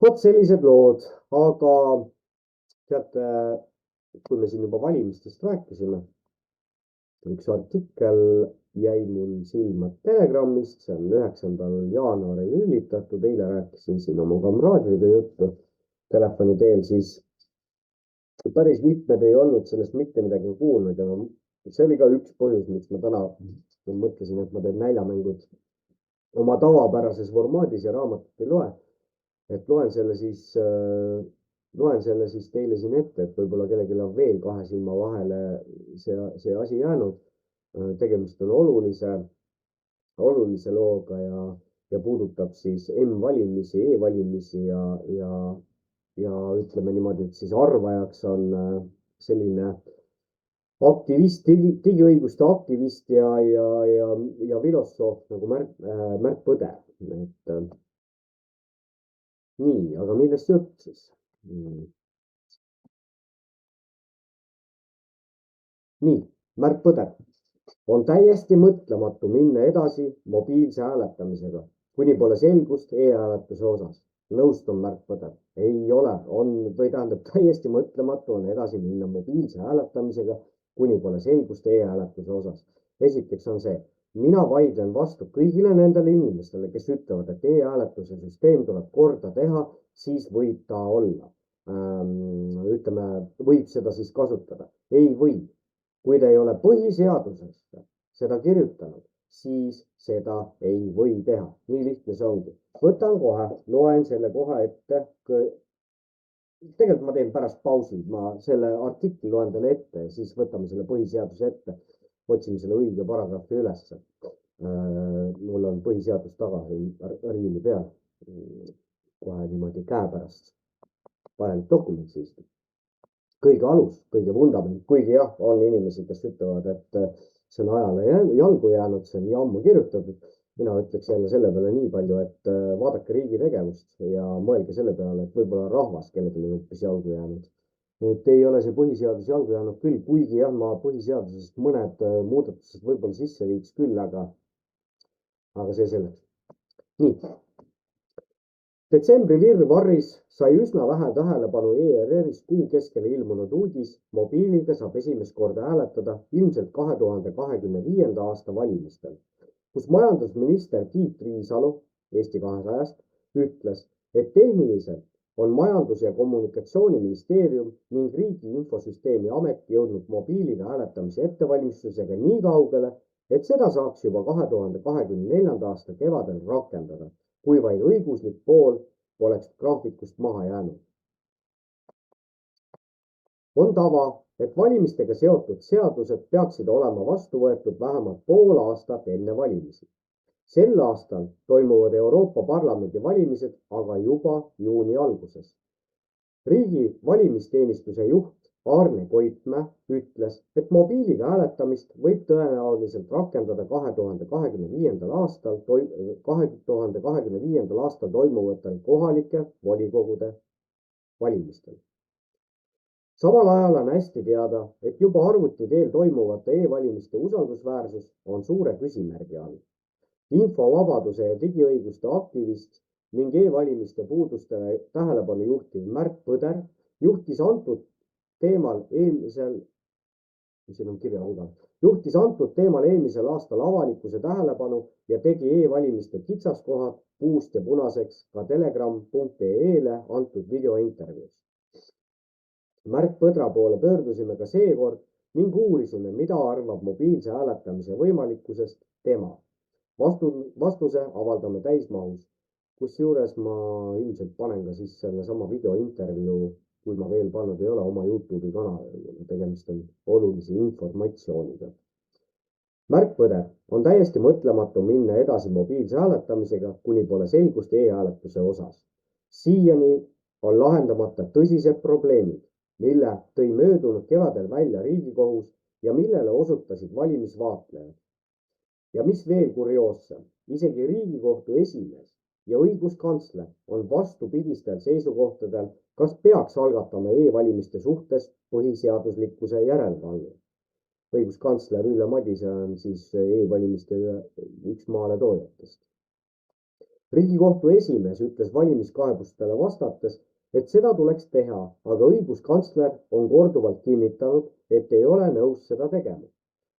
Vot sellised lood, aga teate, kui me siin juba valimistest rääkisime, üks artikkel jäi mul silma Telegramist, see on 9. jaanuaril üllitatud, eile rääkisin siin oma kamraadidega juttu telefoni teel, siis päris mitmed ei olnud sellest mitte midagi kuulnud ja see oli ka üks põhjus, miks ma täna mõtlesin, et ma teen näljamängud oma tavapärases formaadis ja raamatut ei loe, et loen selle siis teile siin ette, et võib-olla kellelgi on veel kahe silma vahele see asi jäänud. Tegemist on olulise looga ja puudutab siis M-valimisi, e-valimisi ja ütleme niimoodi, et siis arvajaks on selline aktivist, digiõiguste aktivist ja filosoof nagu Märt Põder. Et nii, aga millest jutt siis? Nii, Märt Põder on täiesti mõtlematu minna edasi mobiilse hääletamisega, kuni pole selgust e-hääletuse osas. Nõustun Märt Põder. Ei ole, või tähendab täiesti mõtlematu on edasi minna mobiilse hääletamisega, kuni pole selgust e-hääletuse osas. Esiteks on see, mina vaidlen vastu kõigile nendele inimestele, kes ütlevad, et e-hääletuse süsteem tuleb korda teha, siis võib ta olla. Ütleme, võib seda siis kasutada. Ei või. Kui ta ei ole põhiseadusesse seda kirjutanud, siis seda ei või teha. Nii lihtne see ongi. Võtan kohe, loen selle kohe ette. Tegelikult ma teen pärast pausi, ma selle artikli loen teile ette, siis võtame selle põhiseaduse ette, otsime selle õige paragrahvi ülesse. Mul on põhiseadus taga riiuli peal, kohe niimoodi käepärast. Vajalik dokument siiski. Kõige alus, kõige vundament, kuigi jah, on inimesi, kes ütlevad, et see on ajale jalgu jäänud, see on nii ammu kirjutatud. Mina ütleks jälle selle peale nii palju, et vaadake riigi tegevust ja mõelge selle peale, et võib-olla rahvas kellelegi on hoopis jalgu jäänud. Nüüd ei ole see põhiseadus jalgu jäänud küll, kuigi jah, ma põhiseadusest mõned muudatused võib-olla sisse viiks küll, aga see selleks. Nii. Detsembri virvarris sai üsna vähe tähelepanu ERR-is kuu keskele ilmunud uudis, mobiiliga saab esimest korda hääletada ilmselt 2025. aasta valimistel, kus majandusminister Tiit Riisalo Eesti 200-st ütles, et tehniliselt on Majandus- ja Kommunikatsiooniministeerium ning Riigi Infosüsteemi Amet jõudnud mobiiliga hääletamise ettevalmistusega nii kaugele, et seda saaks juba 2024. aasta kevadel rakendada, kui vaid õiguslik pool oleks graafikust maha jäänud. On tava, et valimistega seotud seadused peaksid olema vastu võetud vähemalt pool aastat enne valimisi. Sel aastal toimuvad Euroopa Parlamendi valimised aga juba juuni alguses. Riigi valimisteenistuse juht Arne Koitmäe ütles, et mobiiliga hääletamist võib tõenäoliselt rakendada 2025. aastal toimuvatel kohalike volikogude valimistel. Samal ajal on hästi teada, et juba arvuti teel toimuvate e-valimiste usaldusväärsus on suure küsimärgi all. Infovabaduse ja digiõiguste aktivist ning e-valimiste puudustele tähelepanu juhtiv Märt Põder juhtis antud teemal eelmisel aastal avalikkuse tähelepanu ja tegi e-valimiste kitsaskohad puust ja punaseks ka telegram.ee-le antud videointervjuus. Märt Põdra poole pöördusime ka seekord ning uurisime, mida arvab mobiilse hääletamise võimalikkusest tema. Vastuse avaldame täismahus, kusjuures ma ilmselt panen ka siis selle sama videointervjuu, kui ma veel pannud ei ole, oma YouTube'i kanalile. Tegemist on olulise informatsiooniga. Märt Põder on täiesti mõtlematu minna edasi mobiilse hääletamisega, kuni pole selgust e-hääletuse osas. Siiani on lahendamata tõsised probleemid, mille tõi möödunud kevadel välja Riigikohus ja millele osutasid valimisvaatlejad. Ja mis veel kurioossem, isegi Riigikohtu esimees ja õiguskantsler on vastupidistel seisukohtadel, kas peaks algatama e-valimiste suhtes põhiseaduslikkuse järelevalve. Õiguskantsler Ülle Madise on siis e-valimiste üks maaletoojatest. Riigikohtu esimees ütles valimiskaebustele vastates, et seda tuleks teha, aga õiguskantsler on korduvalt kinnitanud, et ei ole nõus seda tegema.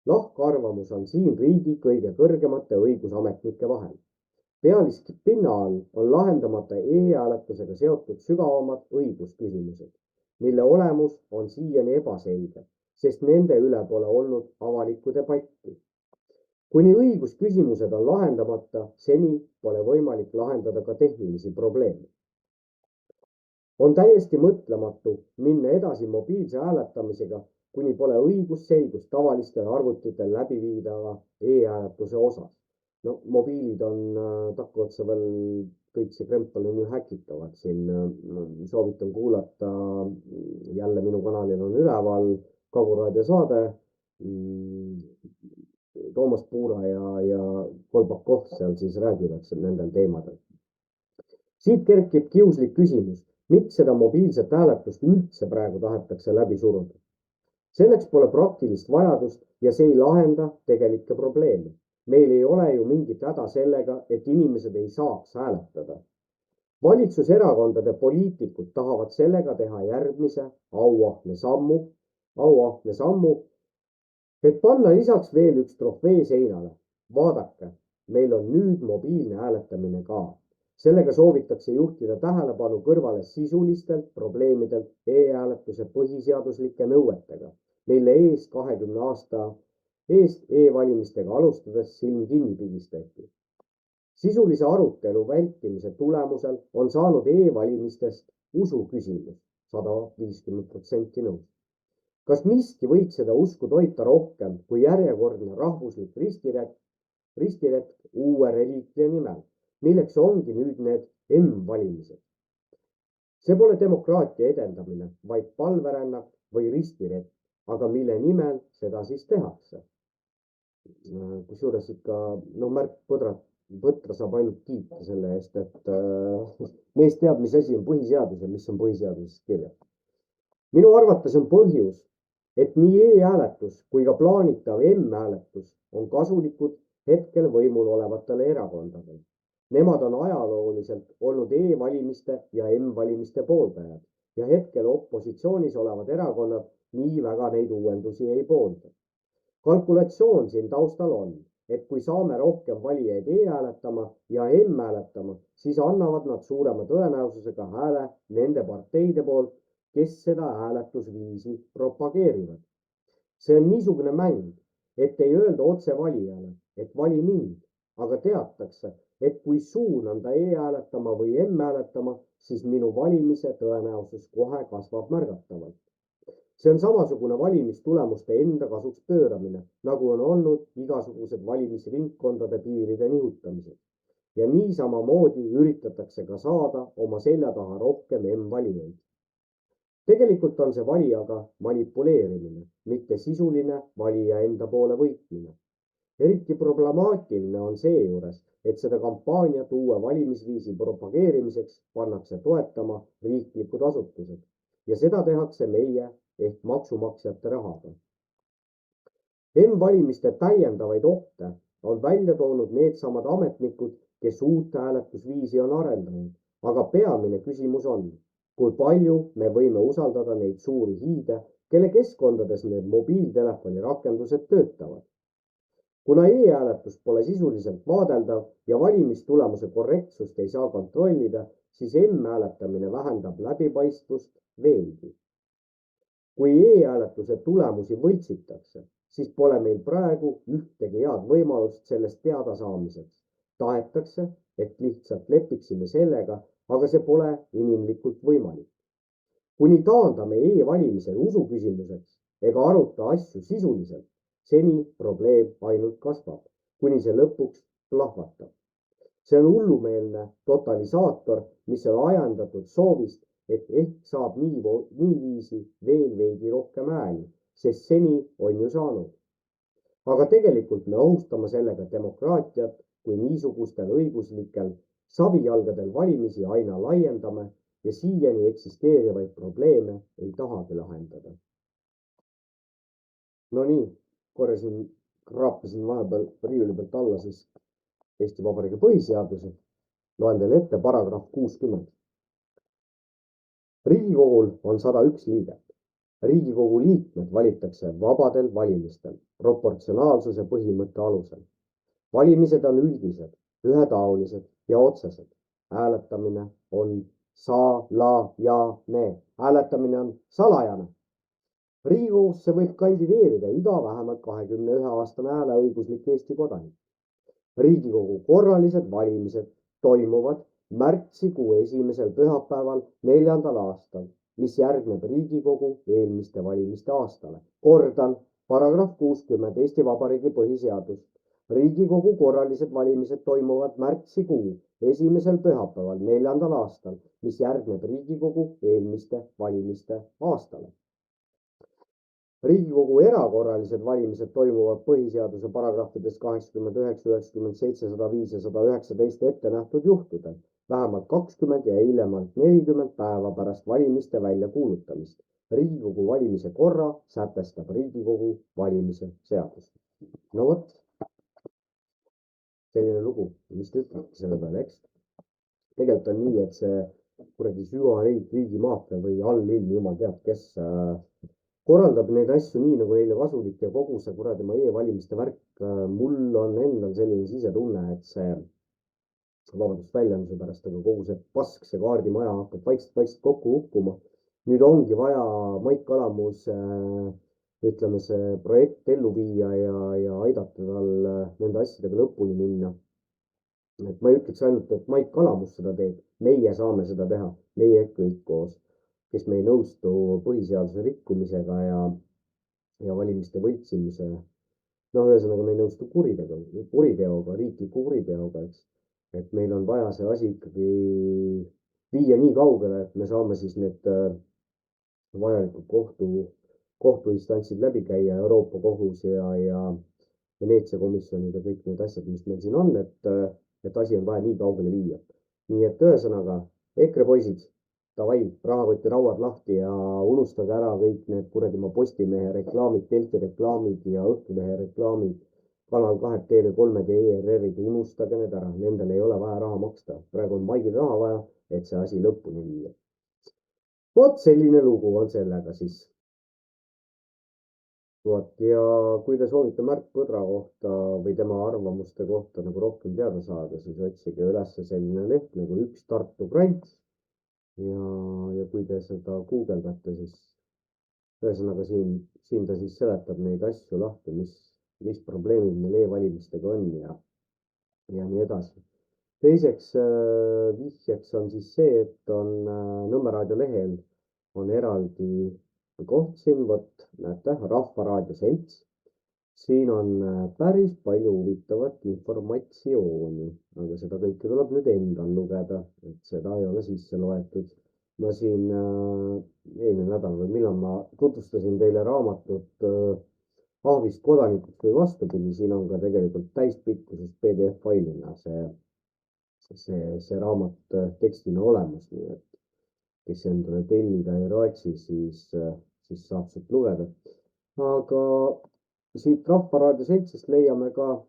Lahkarvamus on siin riigi kõige kõrgemate õigusametnike vahel. Pealispinna all on lahendamata e-hääletusega seotud sügavamad õigusküsimused, mille olemus on siiani ebaselge, sest nende üle pole olnud avalikku debatti. Kuni õigusküsimused on lahendamata, seni pole võimalik lahendada ka tehnilisi probleeme. On täiesti mõtlematu minna edasi mobiilse hääletamisega, kuni pole õigusselgust tavalistel arvutitel läbiviidava e-hääletuse osas. No mobiilid on takkaotsa veel kõik see krempel on ju häkitavad siin. Soovitan kuulata, jälle minu kanalil on üleval Kagu-Raadio saade. Toomas Puura ja Kolbakov seal siis räägivad nendel teemadel. Siit kerkib kiuslik küsimus, miks seda mobiilset hääletust üldse praegu tahetakse läbi suruda. Selleks pole praktilist vajadust ja see ei lahenda tegelikke probleeme. Meil ei ole ju mingit häda sellega, et inimesed ei saaks hääletada. Valitsuserakondade poliitikud tahavad sellega teha järgmise auahne sammu, et panna lisaks veel üks trofee seinale. Vaadake, meil on nüüd mobiilne hääletamine ka. Sellega soovitakse juhtida tähelepanu kõrvale sisulistelt probleemidelt e-hääletuse põhiseaduslike nõuetega, mille 20 aasta eest e-valimistega alustades silm kinni pigistati. Sisulise arutelu vältimise tulemusel on saanud e-valimistest usu küsimus 150% nõus. Kas miski võiks seda usku toita rohkem kui järjekordne rahvuslik ristiretk uue reliikvia nimel, milleks ongi nüüd need M-valimised. See pole demokraatia edendamine, vaid palverännak või ristiretk, aga mille nimel seda siis tehakse. Kusjuures ikka, Märt Põtra saab ainult kiita selle eest, et meist teab, mis asi on põhiseadus ja mis on põhiseaduses kirjas. Minu arvates on põhjus, et nii e-hääletus kui ka plaanitav M-hääletus on kasulikud hetkel võimul olevatele erakondadele. Nemad on ajalooliselt olnud e-valimiste ja M-valimiste pooldajad ja hetkel opositsioonis olevad erakonnad nii väga neid uuendusi ei poolda. Kalkulatsioon siin taustal on, et kui saame rohkem valijaid e-hääletama ja M-hääletama, siis annavad nad suurema tõenäosusega hääle nende parteide poolt, kes seda hääletusviisi propageerivad. See on niisugune mäng, et ei öelda otse valijale, et vali mind, aga teatakse, et kui suunan ta e-hääletama või M-hääletama, siis minu valimise tõenäosus kohe kasvab märgatavalt. See on samasugune valimistulemuste enda kasuks pööramine, nagu on olnud igasugused valimisringkondade piiride nihutamised. Ja nii samamoodi üritatakse ka saada oma selja taha rohkem M-valijaid. Tegelikult on see valijaga manipuleerimine, mitte sisuline valija enda poole võitmine. Eriti problemaatiline on seejuures, et seda kampaaniat uue valimisviisi propageerimiseks pannakse toetama riiklikud asutused ja seda tehakse meie ehk maksumaksjate rahaga. M-valimiste täiendavaid ohte on välja toonud needsamad ametnikud, kes uut hääletusviisi on arendanud, aga peamine küsimus on, kui palju me võime usaldada neid suuri hiide, kelle keskkondades need mobiiltelefoni rakendused töötavad. Kuna e-hääletus pole sisuliselt vaadeldav ja valimistulemuse korrektsust ei saa kontrollida, siis M-hääletamine vähendab läbipaistvust veelgi. Kui e-hääletuse tulemusi võltsitakse, siis pole meil praegu ühtegi head võimalust sellest teada saamiseks. Tahetakse, et lihtsalt lepiksime sellega, aga see pole inimlikult võimalik. Kuni taandame e-valimise usu küsimuseks ega aruta asju sisuliselt, seni probleem ainult kasvab, kuni see lõpuks plahvatab. See on hullumeelne totalisaator, mis on ajendatud soovist, et ehk saab niiviisi veel veidi rohkem hääli, sest seni on ju saanud. Aga tegelikult me ohustame sellega demokraatiat, kui niisugustel õiguslikel savijalgadel valimisi aina laiendame ja siiani eksisteerivaid probleeme ei tahagi lahendada. No nii, kraapasin vahepeal riiuli pealt alla siis Eesti Vabariigi põhiseaduse. Loen teile ette paragrahv 60. Riigikogul on 101 liiget. Riigikogu liikmed valitakse vabadel valimistel proportsionaalsuse põhimõtte alusel. Valimised on üldised, ühetaolised ja otsesed. Hääletamine on salajane. Hääletamine on salajane. Riigikogusse võib kandideerida iga vähemalt 21-aastane hääleõiguslik Eesti kodanik. Riigikogu korralised valimised toimuvad märtsikuu esimesel pühapäeval 4. aastal, mis järgneb Riigikogu eelmiste valimiste aastale. Kordan, paragrahv 60 Eesti Vabariigi põhiseadus. Riigikogu korralised valimised toimuvad märtsikuu esimesel pühapäeval 4. aastal, mis järgneb Riigikogu eelmiste valimiste aastale. Riigikogu erakorralised valimised toimuvad põhiseaduse paragrahvides 89, 97, 105 ja 119 ette nähtud juhtudel vähemalt 20 ja hiljemalt 40 päeva pärast valimiste väljakuulutamist. Riigikogu valimise korra sätestab Riigikogu valimise seadus. No vot, selline lugu, mis te ütlete selle peale, eks? Tegelikult on nii, et see kuradi süvariik, riigimaafia või allilm, jumal teab, kes korraldab neid asju nii, nagu neile kasulik ja kogu see kuradi e-valimiste värk. Mul on endal selline sisetunne, et see, vabandust väljenduse pärast, aga kogu see pask, see kaardimaja hakkab vaikselt kokku hukkuma. Nüüd ongi vaja Mait Kalamus, ütleme, see projekt ellu viia ja aidata tal nende asjadega lõpuni minna. Et ma ei ütleks ainult, et Mait Kalamus seda teeb, meie saame seda teha, meie kõik koos, kes me ei nõustu põhiseaduse rikkumisega ja valimiste võltsimise. No ühesõnaga me ei nõustu kuriteoga, riikliku kuriteoga, eks. Et meil on vaja see asi ikkagi viia nii kaugele, et me saame siis need vajalikud kohtuinstantsid läbi käia, Euroopa Kohus ja Veneetsia komisjonid ja kõik need asjad, mis meil siin on, et asi on vaja nii kaugele viia. Nii et ühesõnaga, EKRE poisid, davai, rahakoti rauad lahti ja unustage ära kõik need kuradi Postimehe reklaamid, Delfi reklaamid ja Õhtulehe reklaamid, Kanal 2, TV3 ja ERR-id, unustage need ära, nendel ei ole vaja raha maksta. Praegu on Maigil raha vaja, et see asi lõpuni viia. Vot selline lugu on sellega siis. Vot, ja kui te soovite Märt Põdra kohta või tema arvamuste kohta nagu rohkem teada saada, siis otsige üles selline leht nagu Üks Tartu Krants. Ja kui te seda guugeldate, siis ühesõnaga siin ta siis seletab neid asju lahti, mis probleemid meil e-valimistega on ja nii edasi. Teiseks vihjeks on siis see, et on Nõmme raadio lehel on eraldi koht siin, vot näete, Rahvaraadio Selts. Siin on päris palju huvitavat informatsiooni, aga seda kõike tuleb nüüd endal lugeda, et seda ei ole sisse loetud. Ma siin eelmine nädal või millal ma tutvustasin teile raamatut Ahvist kodanikuks või vastupidi, siin on ka tegelikult täispikkuses PDF-failina see raamat tekstina olemas, nii et kes endale tellida ei raatsi, siis saab sealt lugeda. Aga siit Rahvaraadio Seltsist leiame ka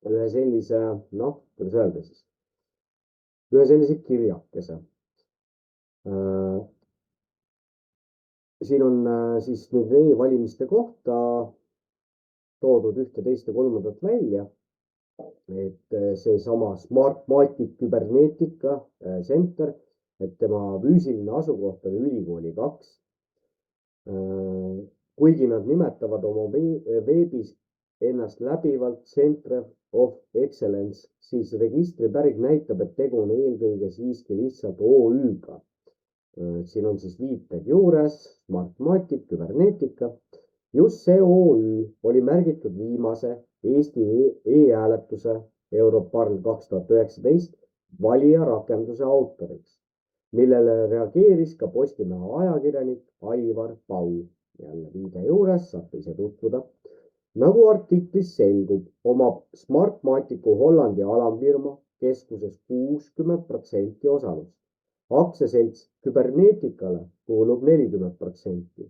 ühe sellise, noh, kuidas öelda siis, ühe sellise kirjakese. Siin on siis nüüd e-valimiste kohta toodud ühte, teist ja kolmandat välja, et seesama Smartmatic Cybernetica Center, et tema füüsiline asukoht on Ülikooli 2. Kuigi nad nimetavad oma veebis ennast läbivalt Center of Excellence, siis registripäring näitab, et tegu on eelkõige siiski lihtsalt OÜ-ga. Siin on siis viited juures, Smartmatic, Cybernetica. Just see OÜ oli märgitud viimase Eesti e-hääletuse Europarl 2019 valija rakenduse autoriks, millele reageeris ka Postimehe ajakirjanik Aivar Pau. Jälle viide juures, saate ise tutvuda. Nagu artiklis selgub, omab Smartmaticu Hollandi alamfirma keskuses 60% osalust. Aktsiaselts Cyberneticale kuulub 40%.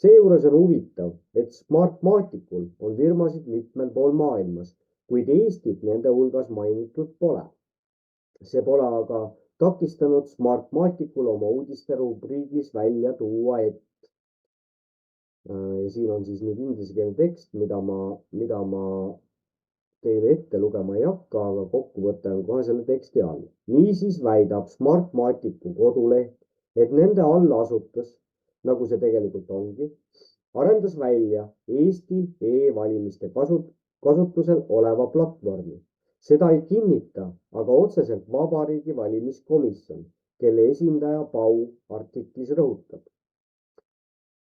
Seejuures on huvitav, et Smartmaticul on firmasid mitmel pool maailmas, kuid Eestit nende hulgas mainitud pole. See pole aga takistanud Smartmaticul oma uudiste rubriigis välja tuua, et ja siin on siis nüüd ingliskeelne tekst, mida ma teile ette lugema ei hakka, aga kokkuvõte on kohe selle teksti all. Niisiis väidab Smartmaticu koduleht, et nende allasutus nagu see tegelikult ongi, arendas välja Eesti e-valimiste kasutusel oleva platvormi. Seda ei kinnita aga otseselt Vabariigi Valimiskomisjon, kelle esindaja Pau artiklis rõhutab,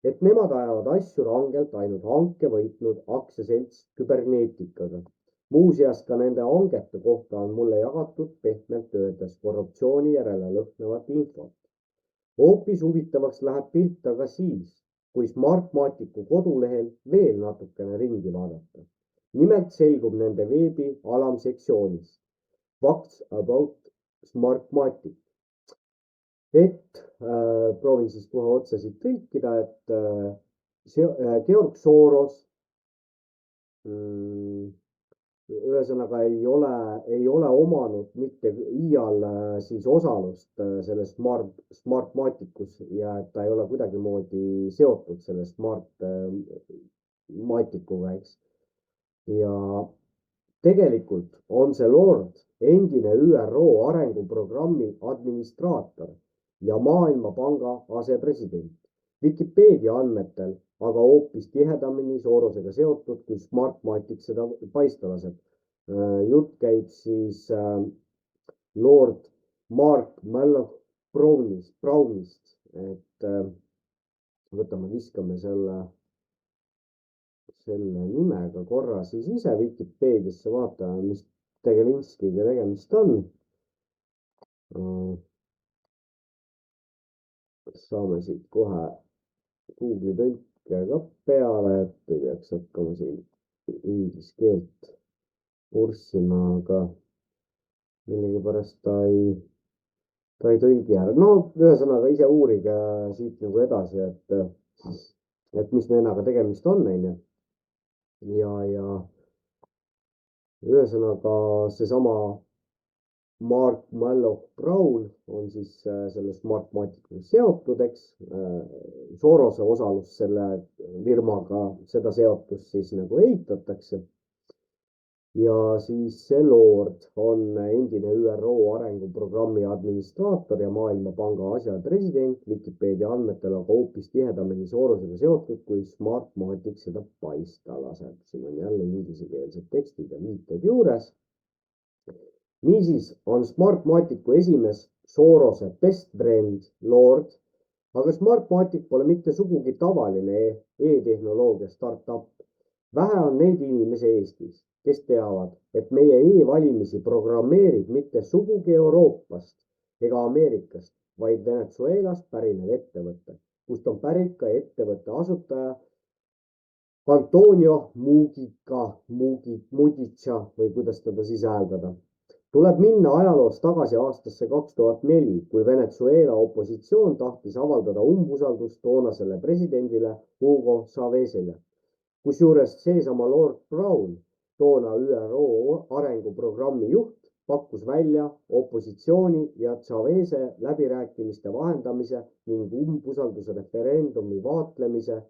et nemad ajavad asju rangelt ainult hanke võitnud aktsiaselts Küberneetikaga. Muuseas, ka nende hangete kohta on mulle jagatud pehmelt öeldes korruptsiooni järele lõhnavat infot. Hoopis huvitavaks läheb pilt aga siis, kui Smartmaticu kodulehel veel natukene ringi vaadata. Nimelt selgub nende veebi alamsektsioonis Facts about Smartmatic. Proovin siis kohe otse siit tõlkida, et Georg Soros ühesõnaga ei ole omanud mitte iial siis osalust selles Smartmaticus ja et ta ei ole kuidagimoodi seotud selle Smartmaticuga, eks. Ja tegelikult on see Lord endine ÜRO arenguprogrammi administraator ja Maailmapanga asepresident. Wikipedia andmetel aga hoopis tihedamini Sorosega seotud, kui Smartmatic seda paista laseb. Jutt käib siis Lord Mark Malloch Brownist, et võtame, viskame selle nimega korra siis ise Wikipediasse, vaatame, mis Tegelinskiga tegemist on. Saame siit kohe Google'i tõlke ka peale, et ei peaks hakkama siin inglise keelt kurssima, aga millegipärast ta ei tõlgi ära. No ühesõnaga ise uurige siit nagu edasi, et mis vennaga tegemist on, onju. Ja ühesõnaga seesama Mark Malloch Brown on siis selle Smartmaticuga seotud, eks. Sorose osalus selle firmaga, seda seotust siis nagu eitatakse. Ja siis see Lord on endine ÜRO arenguprogrammi administraator ja Maailmapanga asepresident, Wikipedia andmetel aga hoopis tihedamini Sorosega seotud, kui Smartmatic seda paista laseb. Siin on jälle inglisekeelsed tekstid ja viited juures. Niisiis on Smartmaticu esimees Sorose best friend Lord, aga Smartmatic pole mitte sugugi tavaline e-tehnoloogia startup. Vähe on neid inimesi Eestis, kes teavad, et meie e-valimisi programmeerib mitte sugugi Euroopast ega Ameerikast, vaid Venezuelast pärinev ettevõte, kust on pärit ka ettevõtte asutaja Antonio Mujica või kuidas teda siis hääldada. Tuleb minna ajaloos tagasi aastasse 2004, kui Venezuela opositsioon tahtis avaldada umbusaldust toonasele presidendile Hugo Chavezile. Kusjuures seesama Lord Brown, toona ÜRO arenguprogrammi juht, pakkus välja opositsiooni ja Chaveze läbirääkimiste vahendamise ning umbusaldusreferendumi vaatlemise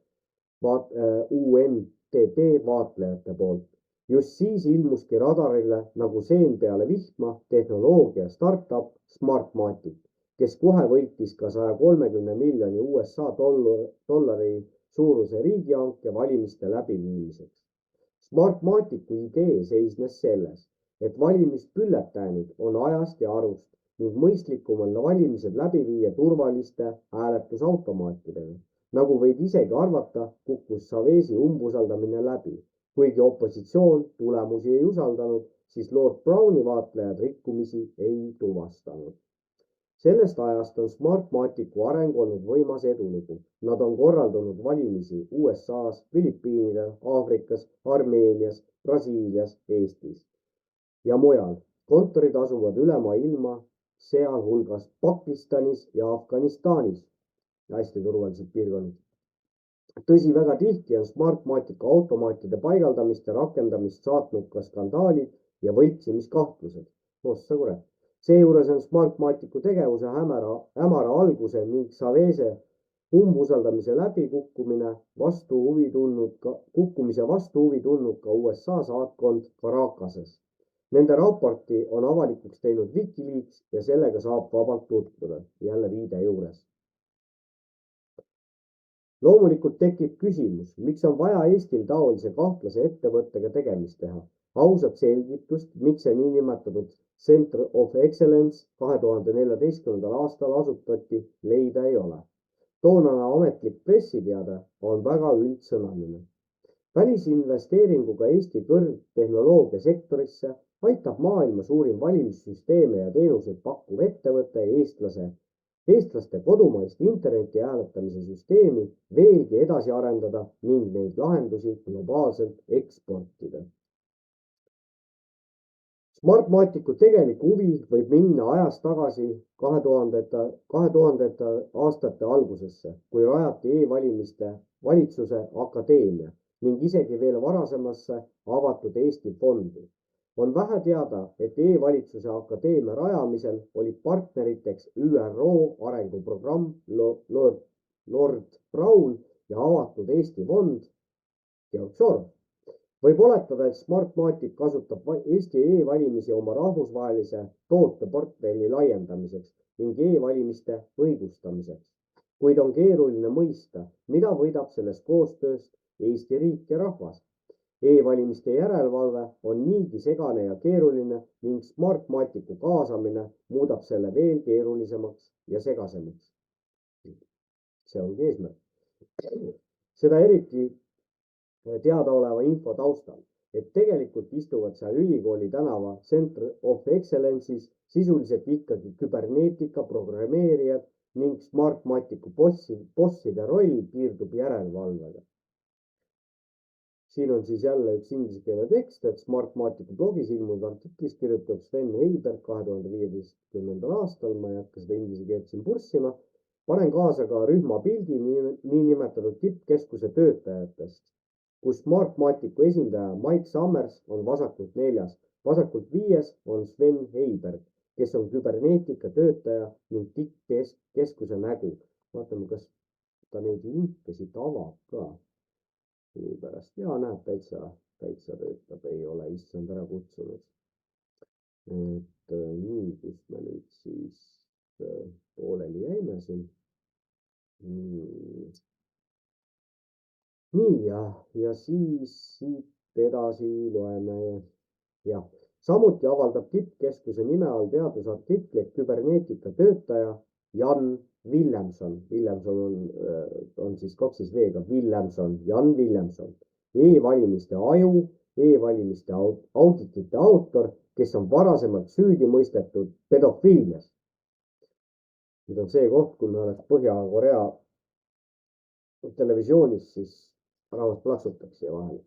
UNDP vaatlejate poolt. Just siis ilmuski radarile nagu seen peale vihma tehnoloogia startup Smartmatic, kes kohe võitis ka 130 miljoni USA dollari suuruse riigihanke valimiste läbiviimiseks. Smartmaticu idee seisnes selles, et valimisbülletäänid on ajast ja arust ning mõistlikum on valimised läbi viia turvaliste hääletusautomaatidega. Nagu võid isegi arvata, kukkus Chavezi umbusaldamine läbi. Kuigi opositsioon tulemusi ei usaldanud, siis Lord Browni vaatlejad rikkumisi ei tuvastanud. Sellest ajast on Smartmaticu areng olnud võimas edulugu. Nad on korraldanud valimisi USAs, Filipiinidel, Aafrikas, Armeenias, Brasiilias, Eestis ja mujal. Kontorid asuvad üle maailma, sealhulgas Pakistanis ja Afganistanis. Hästi turvalised piirkonnad. Tõsi, väga tihti on Smartmaticu automaatide paigaldamist ja rakendamist saatnud ka skandaalid ja võltsimiskahtlused. Ossa kurat. Seejuures on Smartmaticu tegevuse hämara alguse ning Chaveze umbusaldamise läbikukkumise vastu huvi tundnud ka USA saatkond Caracases. Nende raporti on avalikuks teinud Wikileaks ja sellega saab vabalt tutvuda. Jälle viide juures. loomulikult tekib küsimus, miks on vaja Eestil taolise kahtlase ettevõttega tegemist teha. Ausat selgitust, miks see niinimetatud Center of Excellence 2014. aastal asutati, leida ei ole. Toonane ametlik pressiteade on väga üldsõnaline. Välisinvesteeringuga Eesti kõrgtehnoloogia sektorisse aitab maailma suurim valimissüsteeme ja teenuseid pakkuv ettevõte eestlaste kodumaist interneti hääletamise süsteemi veelgi edasi arendada ning neid lahendusi globaalselt eksportida. Smartmaticu tegelik huvi võib minna ajas tagasi 2000. aastate algusesse, kui rajati e-valimiste valitsuse akadeemia ning isegi veel varasemasse avatud Eesti fondi. On vähe teada, et e-valitsuse akadeemia rajamisel olid partneriteks ÜRO arenguprogramm Lord Brown ja avatud Eesti fond Georg Soros. Võib oletada, et Smartmatic kasutab Eesti e-valimisi oma rahvusvahelise tooteportfelli laiendamiseks ning e-valimiste õigustamiseks, kuid on keeruline mõista, mida võidab sellest koostööst Eesti riik ja rahvas. E-valimiste järelevalve on niigi segane ja keeruline ning Smartmaticu kaasamine muudab selle veel keerulisemaks ja segasemaks. See ongi eesmärk. Seda eriti teadaoleva info taustal, et tegelikult istuvad seal ülikooli tänava Center of Excellence'is sisuliselt ikkagi küberneetika programmeerijad ning Smartmaticu bosside roll piirdub järelevalvega. Siin on siis jälle üks inglise keele tekst, et Smartmaticu blogis ilmunud artiklis kirjutab Sven Heiberg 2015. aastal, ma ei hakka seda inglise keelt siin purssima, panen kaasa ka rühma pildi niinimetatud tippkeskuse töötajatest, kus Smartmaticu esindaja Mike Summers on vasakult 4. Vasakult 5. on Sven Heiberg, kes on küberneetika töötaja ning tippkeskuse nägu. Vaatame, kas ta neid linke siit avab ka. Pärast. Ja näeb, täitsa töötab, ei ole issand ära kutsunud. Et nii, kus me nüüd siis pooleli jäime siin. Nii ja siis siit edasi loeme. Ja samuti avaldab tippkeskuse nime all teadusartikleid küberneetika töötaja Jan Willemson. Willemson on siis 2 V-ga Willemson, Jan Willemson. E-valimiste aju, e-valimiste auditite autor, kes on varasemalt süüdi mõistetud pedofiilias. Nüüd on see koht, kui me oleks Põhja-Korea televisioonis, siis rahvas plaksutaks siia vahele.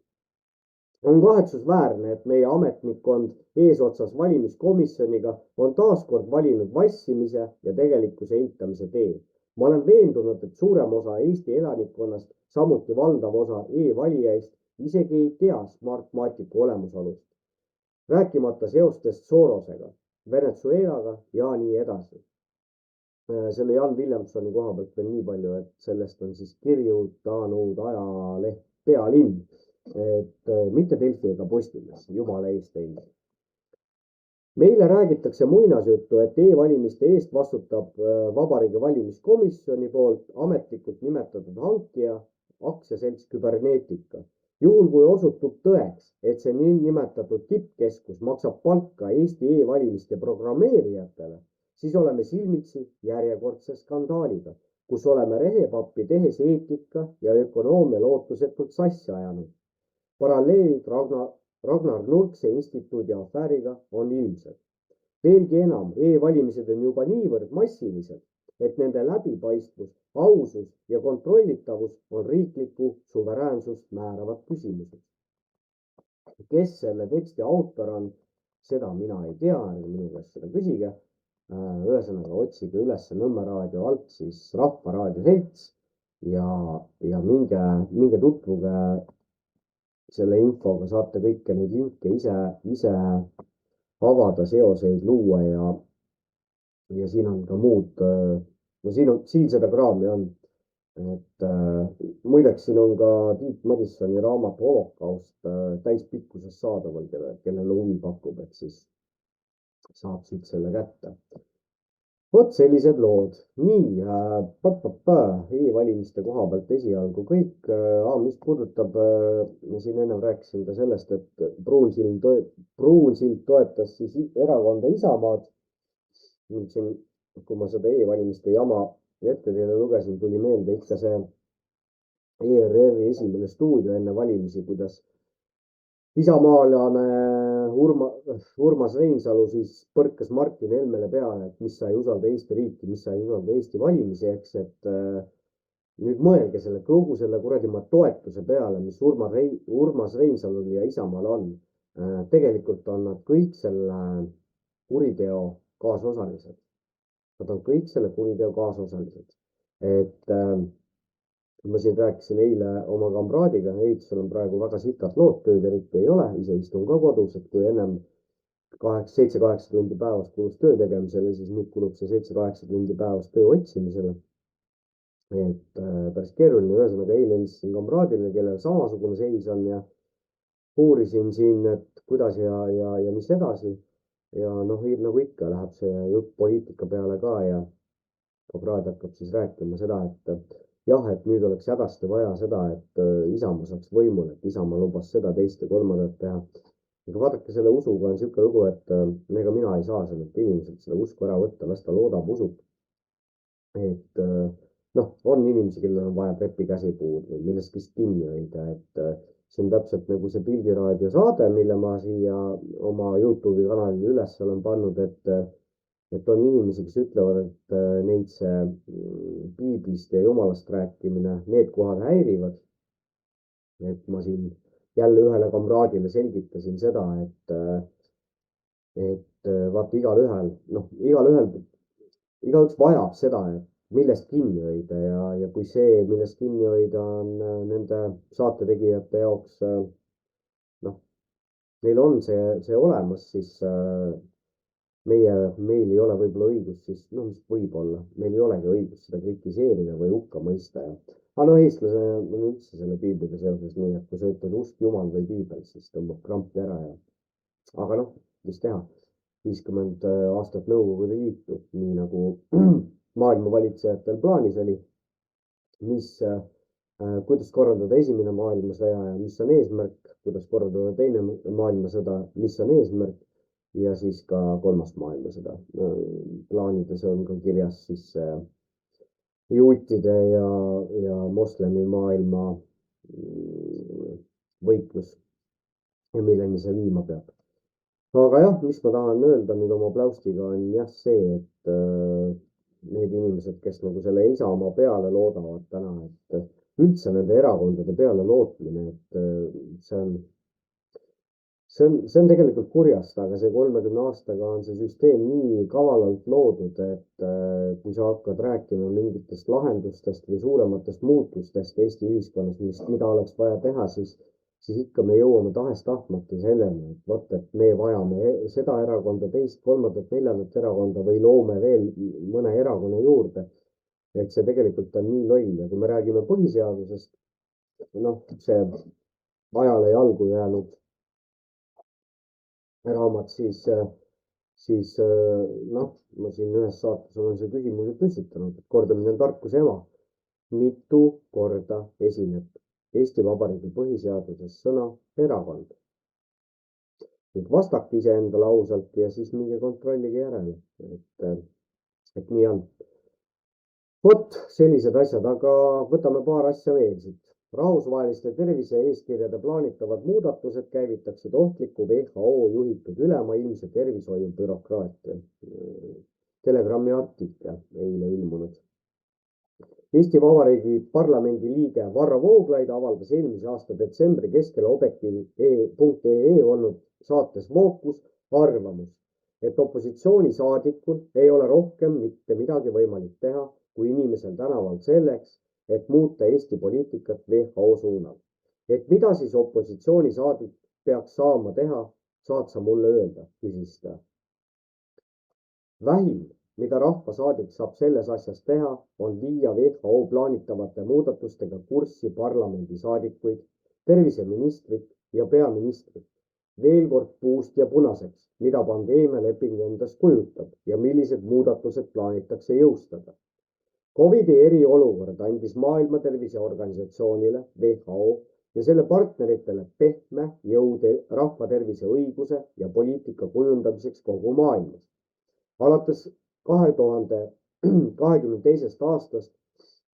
On kahetsusväärne, et meie ametnikkond eesotsas valimiskomisjoniga on taaskord valinud vassimise ja tegelikkuse eitamise tee. Ma olen veendunud, et suurem osa Eesti elanikkonnast, samuti valdav osa e-valijaist, isegi ei tea Smartmaticu olemusolust. Rääkimata seostest Sorosega, Venezuelaga ja nii edasi. Selle Jan Willemsoni koha pealt veel nii palju, et sellest on siis kirjutanud ajaleht Pealinn. Et mitte Delfi ega Postimees, jumala eest teile. Meile räägitakse muinasjuttu, et e-valimiste eest vastutab Vabariigi Valimiskomisjoni poolt ametlikult nimetatud hankija aktsiaselts Küberneetika. Juhul kui osutub tõeks, et see nimetatud tippkeskus maksab palka Eesti e-valimiste programmeerijatele, siis oleme silmitsi järjekordse skandaaliga, kus oleme rehepappi tehes eetika ja ökonoomia lootusetult sassi ajanud. Paralleelid Ragnar Nurkse instituudi afääriga on ilmsed. Veelgi enam, e-valimised on juba niivõrd massilised, et nende läbipaistvus, ausus ja kontrollitavus on riikliku suveräänsust määravad küsimused. Kes selle teksti autor on, seda mina ei tea, minu käest seda küsige. Ühesõnaga otsige üles Nõmme raadio alt siis Rahvaraadio selts ja minge tutvuge selle infoga, saate kõike neid linke ise avada, seoseid luua ja siin on ka muud, no siin seda kraami on, et muideks siin on ka Tiit Madissoni raamat Holokaust täispikkuses saadaval, kellele huvi pakub, et siis saab siit selle kätte. Vot sellised lood. Nii, e-valimiste koha pealt esialgu kõik. Mis puudutab, ma siin ennem rääkisin ka sellest, et Pruunsild toetas siis erakonda Isamaad. Nüüd siin, kui ma seda e-valimiste jama ette teile lugesin, tuli meelde ikka see ERR-i esimene stuudio enne valimisi, kuidas isamaalane Urmas Reinsalu siis põrkas Martin Helmele peale, et mis sa ei usalda Eesti riiki, mis sa ei usalda Eesti valimisi, eks, et nüüd mõelge kogu selle kuradi toetuse peale, mis Urmas Reinsalul ja Isamaal on. Tegelikult on nad kõik selle kuriteo kaasosalised. Nad on kõik selle kuriteo kaasosalised. Et ma siin rääkisin eile oma kamraadiga, ehitusel on praegu väga sitad lood, tööd eriti ei ole, ise istun ka kodus, et kui ennem 7-8 tundi päevas kulus töö tegemisele, siis nüüd kulub see 7-8 tundi päevas töö otsimisele. Et päris keeruline, ühesõnaga eile helistasin kamraadile, kellel samasugune seis on ja uurisin siin, et kuidas ja mis edasi. Ja noh, nagu ikka läheb see jutt poliitika peale ka ja kamraad hakkab siis rääkima seda, et jah, et nüüd oleks hädasti vaja seda, et Isamaa saaks võimule, et Isamaa lubas seda, teist ja kolmandat teha. Aga vaadake, selle usuga on niisugune lugu, et ega mina ei saa sellelt inimeselt seda usku ära võtta, las ta loodab, usub. Et noh, on inimesi, kellel on vaja trepikäsipuud või millestki kinni hoida, et see on täpselt nagu see Pildiraadio saade, mille ma siia oma YouTube'i kanalile üles olen pannud, et on inimesi, kes ütlevad, et neid see piiblist ja jumalast rääkimine, need kohad häirivad. Et ma siin jälle ühele kamraadile selgitasin seda, et vaata igaüks vajab seda, et millest kinni hoida ja kui see, millest kinni hoida on nende saatetegijate jaoks, noh, neil on see olemas, siis meil ei ole võib-olla õigust siis, noh, mis võib-olla, meil ei olegi õigust seda kritiseerida või hukka mõista. Aga no eestlase on üldse selle piibliga seoses nii, et kui sa ütled usk jumal või piibel, siis tõmbab krampi ära ja, aga noh, mis teha, 50 aastat Nõukogude Liitu, nii nagu maailma valitsejatel plaanis oli, kuidas korraldada esimene maailmasõda ja mis on eesmärk, kuidas korraldada teine maailmasõda, mis on eesmärk ja siis ka kolmas maailmasõda. Plaanides on ka kirjas siis juutide ja moslemi maailma võitlus ja milleni see viima peab. Aga jah, mis ma tahan öelda nüüd oma pläustiga on jah see, et need inimesed, kes nagu selle Isamaa peale loodavad täna, et üldse nende erakondade peale lootmine, et see on tegelikult kurjast, aga see 30 aastaga on see süsteem nii kavalalt loodud, et kui sa hakkad rääkima mingitest lahendustest või suurematest muutustest Eesti ühiskonnas, mida oleks vaja teha, siis ikka me jõuame tahes-tahtmata selleni, et vot, et me vajame seda erakonda, teist, kolmandat, neljandat erakonda või loome veel mõne erakonna juurde. Et see tegelikult on nii loll ja kui me räägime põhiseadusest, noh, see ajale jalgu jäänud raamat, siis noh, ma siin ühes saates olen see küsimuse püstitanud, et kordamine on tarkuse ema. Mitu korda esineb Eesti Vabariigi põhiseaduses sõna erakond? Nüüd vastake iseendale ausalt ja siis minge kontrollige järele, et nii on. Vot sellised asjad, aga võtame paar asja veel siit. Rahvusvaheliste tervise-eeskirjade plaanitavad muudatused käivitaksid ohtliku WHO juhitud ülemaailmse tervishoiubürokraatia. Telegrammi artikkel eile ilmunud. Eesti Vabariigi parlamendi liige Varro Vooglaid avaldas eelmise aasta detsembri keskel objektiiv.ee olnud saates Fookus arvamus, et opositsioonisaadikul ei ole rohkem mitte midagi võimalik teha, kui inimesel tänaval selleks, et muuta Eesti poliitikat WHO suunal. Et mida siis opositsioonisaadik peaks saama teha, saad sa mulle öelda, küsis ta. Vähim, mida rahvasaadik saab selles asjas teha, on viia WHO plaanitavate muudatustega kurssi parlamendisaadikuid, terviseministrit ja peaministrit Veel kord puust ja punaseks, mida pandeemialeping endast kujutab ja millised muudatused plaanitakse jõustada. Covidi eriolukord andis Maailma Terviseorganisatsioonile WHO ja selle partneritele pehme jõud rahvatervise õiguse ja poliitika kujundamiseks kogu maailmas. Alates 2022. aastast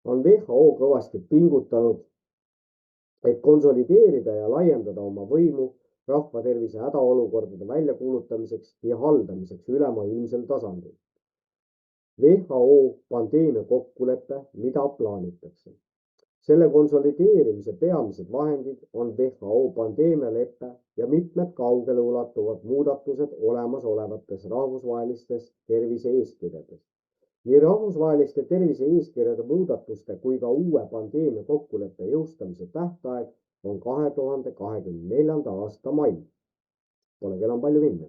on WHO kõvasti pingutanud, et konsolideerida ja laiendada oma võimu rahvatervise hädaolukordade väljakuulutamiseks ja haldamiseks ülemaailmsel tasandil. WHO pandeemia kokkulepe, mida plaanitakse. Selle konsolideerimise peamised vahendid on WHO pandeemialepe ja mitmed kaugele ulatuvad muudatused olemasolevates rahvusvahelistes tervise-eeskirjades. Nii rahvusvaheliste tervise-eeskirjade muudatuste kui ka uue pandeemia kokkuleppe jõustamise tähtaeg on 2024. aasta mai. Polegi enam palju minna.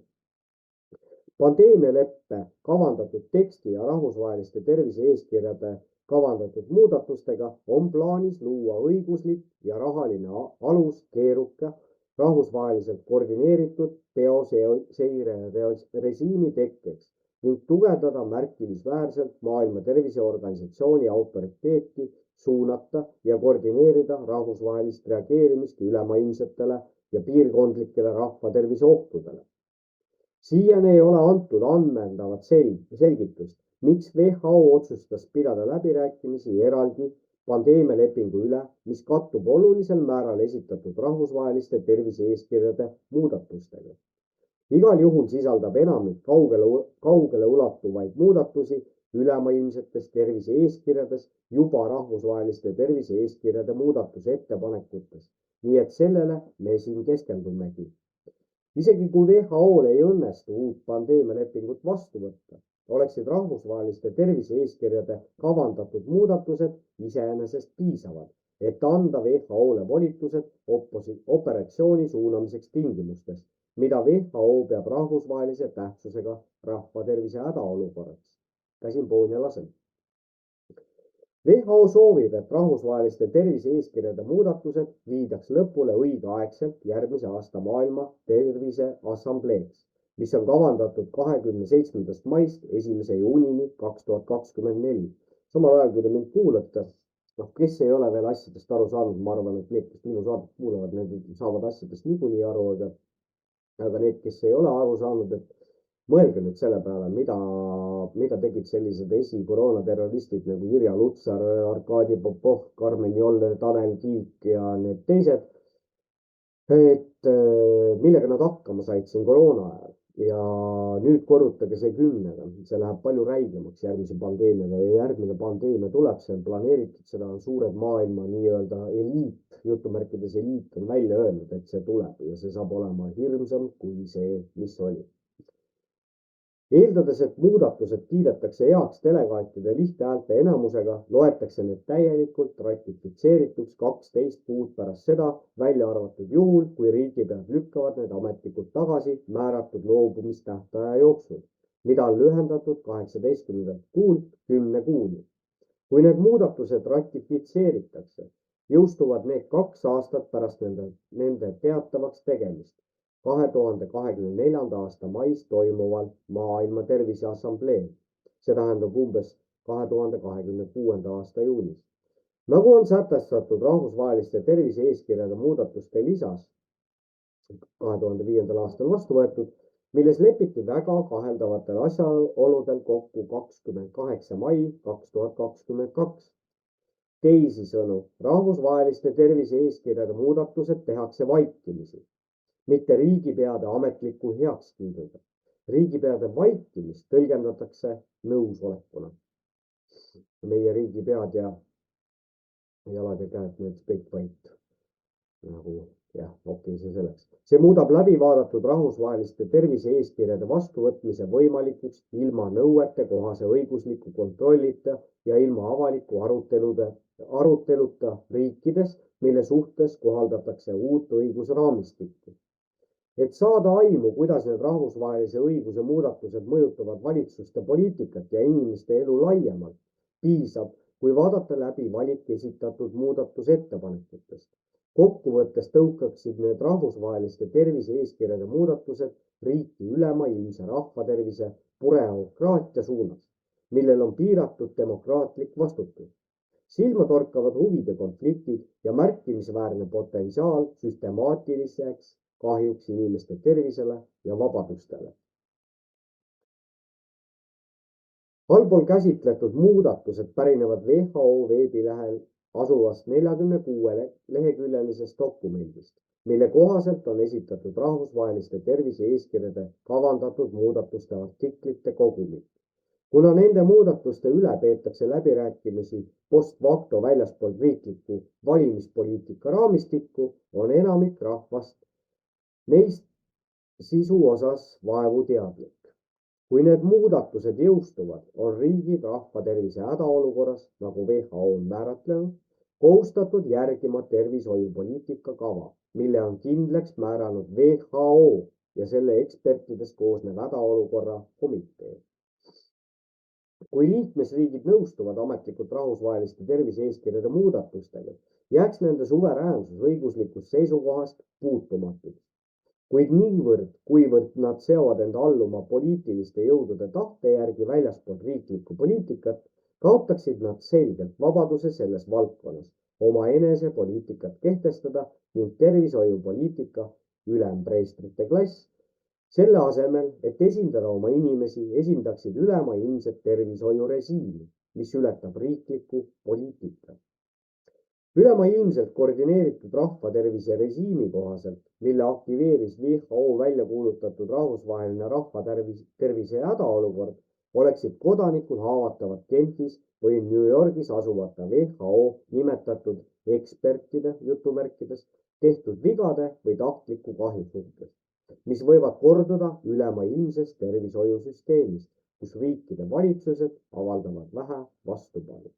Pandeemialeppe kavandatud teksti ja rahvusvaheliste tervise-eeskirjade kavandatud muudatustega on plaanis luua õiguslik ja rahaline alus keeruka rahvusvaheliselt koordineeritud bioseire-režiimi tekkeks ning tugevdada märkimisväärselt Maailma Terviseorganisatsiooni autoriteeti suunata ja koordineerida rahvusvahelist reageerimist ülemaailmsetele ja piirkondlikele rahvatervise ohtudele. Siiani ei ole antud ammendavat selgitust, miks WHO otsustas pidada läbirääkimisi eraldi pandeemialepingu üle, mis kattub olulisel määral esitatud rahvusvaheliste tervise-eeskirjade muudatustega. Igal juhul sisaldab enamik kaugele ulatuvaid muudatusi ülemaailmsetes tervise-eeskirjades juba rahvusvaheliste tervise-eeskirjade muudatuse ettepanekutes, nii et sellele me siin keskendumegi. Isegi kui WHO-l ei õnnestu uut pandeemialepingut vastu võtta, oleksid rahvusvaheliste tervise-eeskirjade kavandatud muudatused iseenesest piisavad, et anda WHO-le volitused operatsiooni suunamiseks tingimustes, mida WHO peab rahvusvahelise tähtsusega rahvatervise hädaolukorraks. Käsin poon ja lasen. WHO soovib, et rahvusvaheliste tervise-eeskirjade muudatused viidaks lõpule õigeaegselt järgmise aasta Maailma Terviseassambleeks, mis on kavandatud 27. maist 1. juunini 2024. Samal ajal, kui te mind kuulate, kes ei ole veel asjadest aru saanud, ma arvan, et need, kes minu saadet kuulavad, need saavad asjadest niikuinii aru, aga need, kes ei ole aru saanud, et mõelge nüüd selle peale, mida tegid sellised esikoroona-terroristid nagu Irja Lutsar, Arkadi Popov, Karmen Joller, Tanel Kiik ja need teised, et millega nad hakkama said siin koroona ajal. Ja nüüd korrutage see 10-ga, see läheb palju räigemaks järgmise pandeemiaga ja järgmine pandeemia tuleb, see on planeeritud, seda on suured maailma nii-öelda eliit, jutumärkides eliit on välja öelnud, et see tuleb ja see saab olema hirmsam kui see, mis oli. Eeldades, et muudatused kiidetakse heaks delegaatide lihthäälte enamusega, loetakse need täielikult ratifitseerituks 12 kuud pärast seda, välja arvatud juhul, kui riigipead lükkavad need ametlikult tagasi määratud loobumistähtaja jooksul, mida on lühendatud 18 kuult 10 kuuni. Kui need muudatused ratifitseeritakse, jõustuvad need 2 aastat pärast nende teatavaks tegemist. 2024. aasta mais toimuval Maailma Terviseassambleel. See tähendab umbes 2026. aasta juunis. Nagu on sätestatud rahvusvaheliste tervise-eeskirjade muudatuste lisas 2005. aastal vastu võetud, milles lepiti väga kaheldavatel asjaoludel kokku 28. mai 2022. Teisisõnu, rahvusvaheliste tervise-eeskirjade muudatused tehakse vaikimisi, mitte riigipeade ametliku heakskiiduga. Riigipeade vaikimist tõlgendatakse nõusolekuna. Meie riigipead ja jalad ja käed, need kõik vait. See selleks. See muudab läbivaadatud rahvusvaheliste tervise-eeskirjade vastuvõtmise võimalikuks ilma nõuete kohase õigusliku kontrollita ja ilma avaliku aruteluta riikides, mille suhtes kohaldatakse uut õigusraamistikku. Et saada aimu, kuidas need rahvusvahelise õiguse muudatused mõjutavad valitsuste poliitikat ja inimeste elu laiemalt, piisab, kui vaadata läbi valik esitatud muudatusettepanekutest. Kokkuvõttes tõukaksid need rahvusvaheliste tervise-eeskirjade muudatused riiki ülemaailmse rahvatervise bureaukraatia suunas, millel on piiratud demokraatlik vastutus. Silmatorkavad huvide konfliktid ja märkimisväärne potentsiaal süstemaatiliseks kahjuks inimeste tervisele ja vabadustele. Allpool käsitletud muudatused pärinevad WHO veebilehel asuvast 46 leheküljelisest dokumendist, mille kohaselt on esitatud rahvusvaheliste tervise-eeskirjade kavandatud muudatuste artiklite kogumik. Kuna nende muudatuste üle peetakse läbirääkimisi post facto väljaspool riiklikku valimispoliitika raamistikku, on enamik rahvast neist sisu osas vaevu teadlik. Kui need muudatused jõustuvad, on riigid rahvatervise hädaolukorras, nagu WHO on määratlenud, kohustatud järgima tervishoiupoliitika kava, mille on kindlaks määranud WHO ja selle ekspertidest koosnev hädaolukorra komitee. Kui liikmesriigid nõustuvad ametlikult rahvusvaheliste tervise-eeskirjade muudatustega, jääks nende suveräänsus õiguslikust seisukohast puutumatuks. Kuid kuivõrd nad seovad end alluma poliitiliste jõudude tahte järgi väljaspool riiklikku poliitikat, kaotaksid nad selgelt vabaduse selles valdkonnas omaenese poliitikat kehtestada ning tervishoiupoliitika ülempreestrite klass, selle asemel, et esindada oma inimesi, esindaksid ülemaailmset tervishoiurežiimi, mis ületab riiklikku poliitikat. Ülemaailmselt koordineeritud rahvatervise režiimi kohaselt, mille aktiveeris WHO välja kuulutatud rahvusvaheline rahvatervise hädaolukord, oleksid kodanikud haavatavad Genfis või New Yorgis asuvate WHO nimetatud ekspertide jutumärkides tehtud vigade või tahtliku kahju suhtes, mis võivad korduda ülemaailmses tervishoiusüsteemis, kus riikide valitsused avaldavad vähe vastupanu.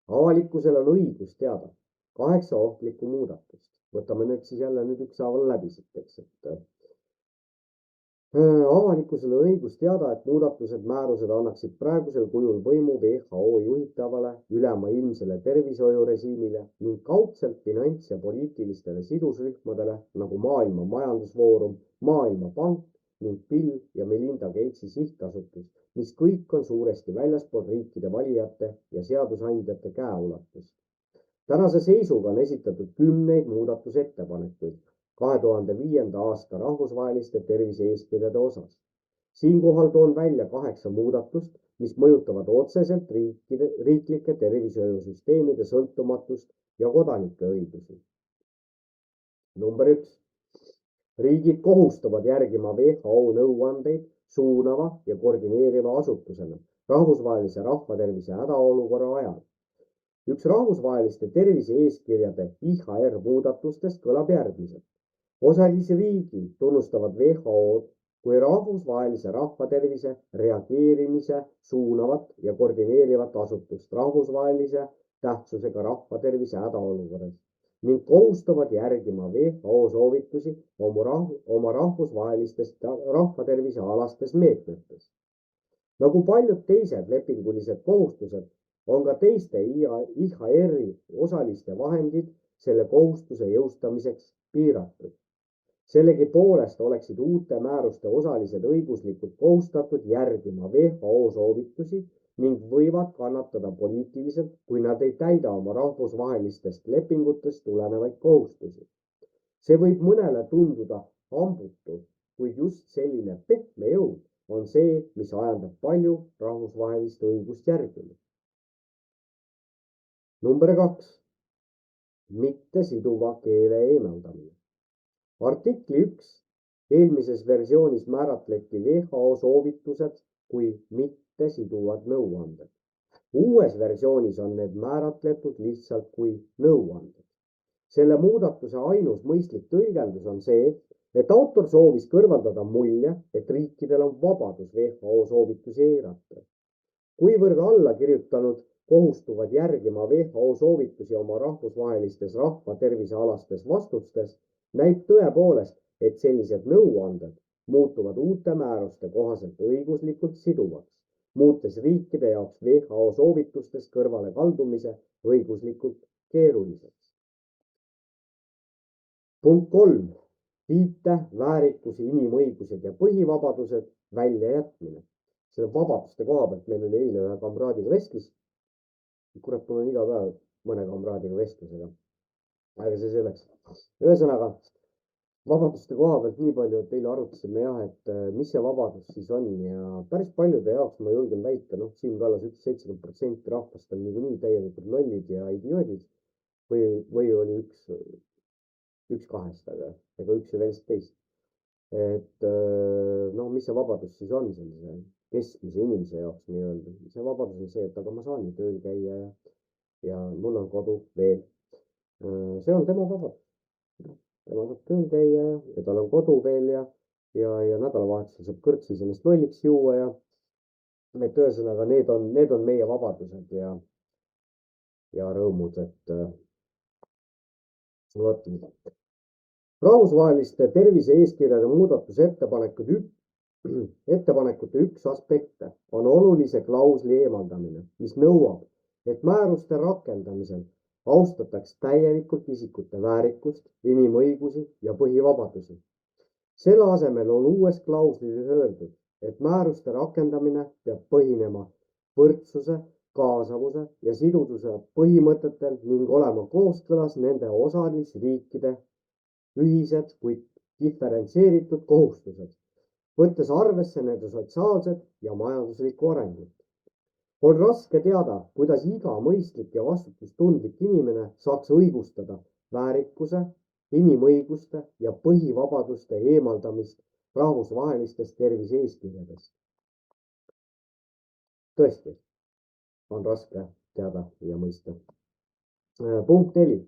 Avalikkusel on õigus teada 8 ohtlikku muudatust. Võtame need siis jälle ükshaaval läbi sitteks, avalikkusel on õigus teada, et muudatused määrused annaksid praegusel kujul võimu WHO juhitavale ülemaailmsele tervishoiurežiimile ning kaudselt finants- ja poliitilistele sidusrühmadele nagu Maailma Majandusfoorum, Maailmapank ning Bill ja Melinda Gatesi sihtasutus, mis kõik on suuresti väljaspool riikide valijate ja seadusandjate käeulatust. Tänase seisuga on esitatud 10 muudatusettepanekuid 2005. aasta rahvusvaheliste tervise-eeskirjade osas. Siinkohal toon välja 8 muudatust, mis mõjutavad otseselt riiklike tervishoiusüsteemide sõltumatust ja kodanike õigusi. Number 1. Riigid kohustavad järgima WHO nõuandeid suunava ja koordineeriva asutusena rahvusvahelise rahvatervise hädaolukorra ajal. Üks rahvusvaheliste tervise-eeskirjade IHR muudatustest kõlab järgmiselt. Osalisriigid tunnustavad WHO-d kui rahvusvahelise rahvatervise reageerimise suunavat ja koordineerivat asutust rahvusvahelise tähtsusega rahvatervise hädaolukorras ning kohustavad järgima WHO soovitusi oma rahvusvahelistest rahvatervise alastes meetmetes. Nagu paljud teised lepingulised kohustused, on ka teiste IHR-i osaliste vahendid selle kohustuse jõustamiseks piiratud. Sellegipoolest oleksid uute määruste osalised õiguslikult kohustatud järgima WHO soovitusi ning võivad kannatada poliitiliselt, kui nad ei täida oma rahvusvahelistest lepingutest tulenevaid kohustusi. See võib mõnele tunduda hambutu, kuid just selline pehme jõud on see, mis ajendab palju rahvusvahelist õigust järgima. Number 2. Mitte siduva keele eemaldamine. Artikli 1 eelmises versioonis määratleti WHO soovitused kui mitte siduvad nõuanded. Uues versioonis on need määratletud lihtsalt kui nõuanded. Selle muudatuse ainus mõistlik tõlgendus on see, et autor soovis kõrvaldada mulje, et riikidel on vabadus WHO soovitusi eirata. Kuivõrd allakirjutanud kohustuvad järgima WHO soovitusi oma rahvusvahelistes rahvatervisealastes vastustes, näib tõepoolest, et sellised nõuanded muutuvad uute määruste kohaselt õiguslikult siduvaks, muutes riikide jaoks WHO soovitustest kõrvale kaldumise õiguslikult keeruliseks. Punkt 3. Viite, väärikuse, inimõigused ja põhivabadused väljajätmine. Selle vabaduste koha pealt meil oli eile ühe kamraadiga vestlus. Kurat, mul on iga päev mõne kamraadiga vestlusega. Aga see selleks. Ühesõnaga, vabaduste koha pealt nii palju, et eile arutasime jah, et mis see vabadus siis on ja päris paljude jaoks ma julgen väita, Siim Kallas ütles 70% rahvast on niikuinii täielikult lollid ja idioodid või oli üks kahest, aga ega üks ei välista teist. Et mis see vabadus siis on sellise keskmise inimese jaoks nii-öelda. See vabadus on see, et aga ma saan ju tööl käia ja mul on kodu veel. See on tema vabadus. Tema saab tööl käia ja tal on kodu veel ja nädalavahetusel saab kõrtsis ennast lolliks juua ja et ühesõnaga need on meie vabadused ja rõõmud, et vaatame. Rahvusvaheliste tervise-eeskirjade ettepanekute üks aspekte on olulise klausli eemaldamine, mis nõuab, et määruste rakendamisel austataks täielikult isikute väärikust, inimõigusi ja põhivabadusi. Selle asemel on uues klauslis öeldud, et määruste rakendamine peab põhinema võrdsuse, kaasavuse ja sidususe põhimõtetel ning olema kooskõlas nende osalisriikide ühised, kuid diferentseeritud kohustused, võttes arvesse nende sotsiaalset ja majanduslikku arengut. On raske teada, kuidas iga mõistlik ja vastutustundlik inimene saaks õigustada väärikuse, inimõiguste ja põhivabaduste eemaldamist rahvusvahelistest tervise-eeskirjadest. Tõesti, on raske teada ja mõista. Punkt 4.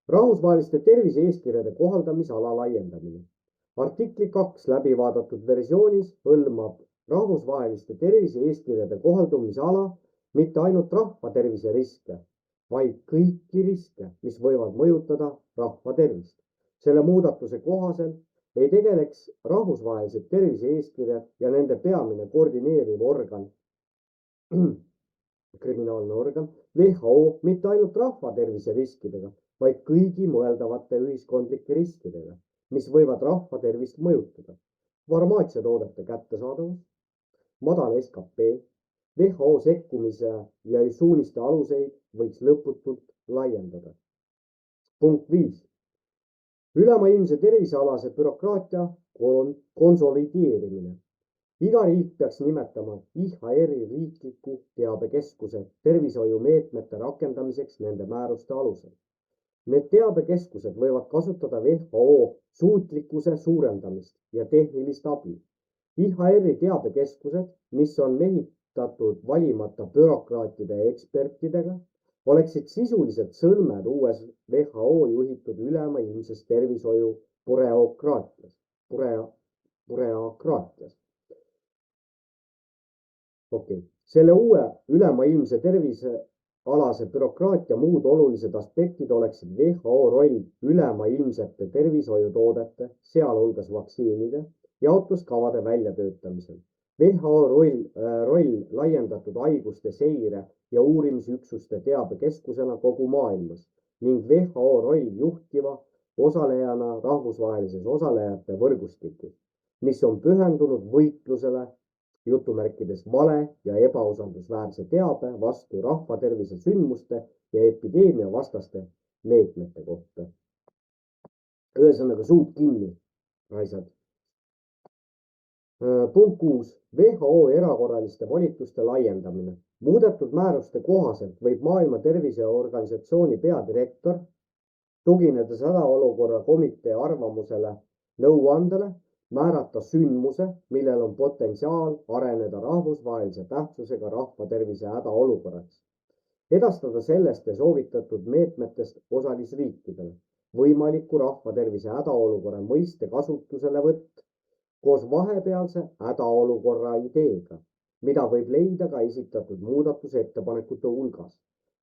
Rahvusvaheliste tervise-eeskirjade kohaldamisala laiendamine. Artikli 2 läbivaadatud versioonis hõlmab rahvusvaheliste tervise-eeskirjade kohaldumisala mitte ainult rahva tervise riske, vaid kõiki riske, mis võivad mõjutada rahva tervist. Selle muudatuse kohaselt ei tegeleks rahvusvahelised tervise-eeskirjad ja nende peamine koordineeriv organ, kriminaalne organ, WHO mitte ainult rahva tervise riskidega, vaid kõigi mõeldavate ühiskondlike riskidega, mis võivad rahva tervist mõjutada. Farmaatsiatoodete kättesaadavus, madal SKP, WHO sekkumise ja suuniste aluseid võiks lõputult laiendada. Punkt 5. Ülemaailmse tervisealase bürokraatia konsolideerimine. Iga riik peaks nimetama IHR-i riikliku teabekeskuse tervishoiumeetmete rakendamiseks nende määruste alusel. Need teabekeskused võivad kasutada WHO suutlikkuse suurendamist ja tehnilist abi. IHR-i teabekeskused, mis on mehitatud valimata bürokraatide ja ekspertidega, oleksid sisuliselt sõlmed uues WHO juhitud ülemaailmses tervishoiu bureokraatias. Selle uue ülemaailmse tervisealase bürokraatia muud olulised aspektid oleksid WHO roll ülemaailmsete tervishoiutoodete, sealhulgas vaktsiinide, jaotuskavade väljatöötamisel. WHO roll laiendatud haiguste seire ja uurimisüksuste teabekeskusena kogu maailmas ning WHO roll juhtiva osalejana rahvusvahelises osalejate võrgustikus, mis on pühendunud võitlusele jutumärkides vale ja ebausaldusväärse teabe vastu rahvatervise sündmuste ja epideemia vastaste meetmete kohta. Ühesõnaga suud kinni, raisad. Punkt 6. WHO erakorraliste volituste laiendamine. Muudetud määruste kohaselt võib Maailma Terviseorganisatsiooni peadirektor, tuginedes hädaolukorra komitee arvamusele nõuandele, määrata sündmuse, millel on potentsiaal areneda rahvusvahelise tähtsusega rahvatervise hädaolukorraks. Edastada sellest ja soovitatud meetmetest osalisriikidele võimaliku rahvatervise hädaolukorra mõiste kasutuselevõtt koos vahepealse hädaolukorra ideega, mida võib leida ka esitatud muudatusettepanekute hulgas,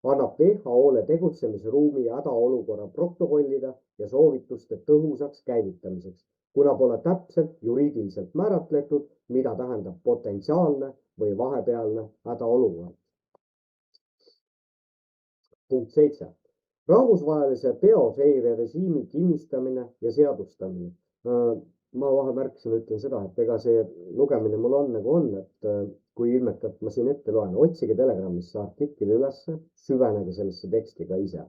annab WHO-le tegutsemisruumi hädaolukorra protokollida ja soovituste tõhusaks käivitamiseks, kuna pole täpselt juriidiliselt määratletud, mida tähendab potentsiaalne või vahepealne hädaolukord. Punkt 7. rahvusvahelise bioseirerežiimi kinnistamine ja seadustamine. Ma vahemärkisena ütlen seda, et ega see lugemine mul on nagu on, et kui ilmekalt ma siin ette loen, otsige Telegrammis see artikkel ülesse, süvenege sellesse teksti ka ise.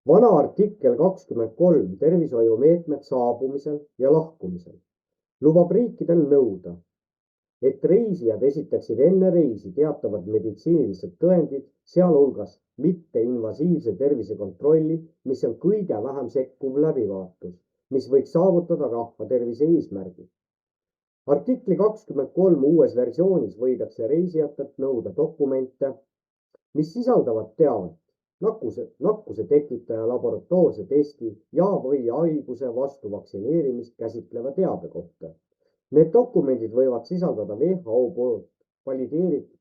Vana artikkel 23 tervishoiumeetmed saabumisel ja lahkumisel lubab riikidel nõuda, et reisijad esitaksid enne reisi teatavad meditsiinilised tõendid, sealhulgas mitteinvasiivse tervisekontrolli, mis on kõige vähem sekkuv läbivaatus, mis võiks saavutada rahva tervise eesmärgid. Artikli 23 uues versioonis võidakse reisijatelt nõuda dokumente, mis sisaldavad teavet nakkuse tekitaja laboratoorse testi ja või haiguse vastu vaktsineerimist käsitleva teabe kohta. Need dokumendid võivad sisaldada WHO poolt valideeritud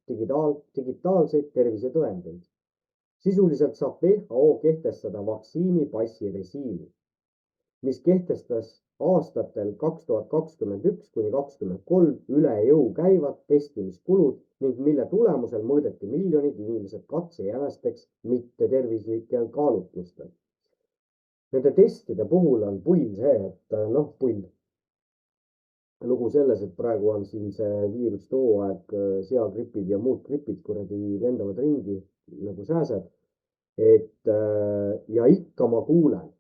digitaalseid tervisetõendeid. Sisuliselt saab WHO kehtestada vaktsiinipassi režiimi, mis kehtestas aastatel 2021 kuni 2023 üle jõu käivad testimiskulud ning mille tulemusel mõõdeti miljonid inimesed katsejänesteks mitte tervislikel kaalutlustel. Nende testide puhul on pull see, et lugu selles, et praegu on siin see viiruste hooaeg, seagripid ja muud gripid kuradi lendavad ringi nagu sääsed. Ja ikka ma kuulen,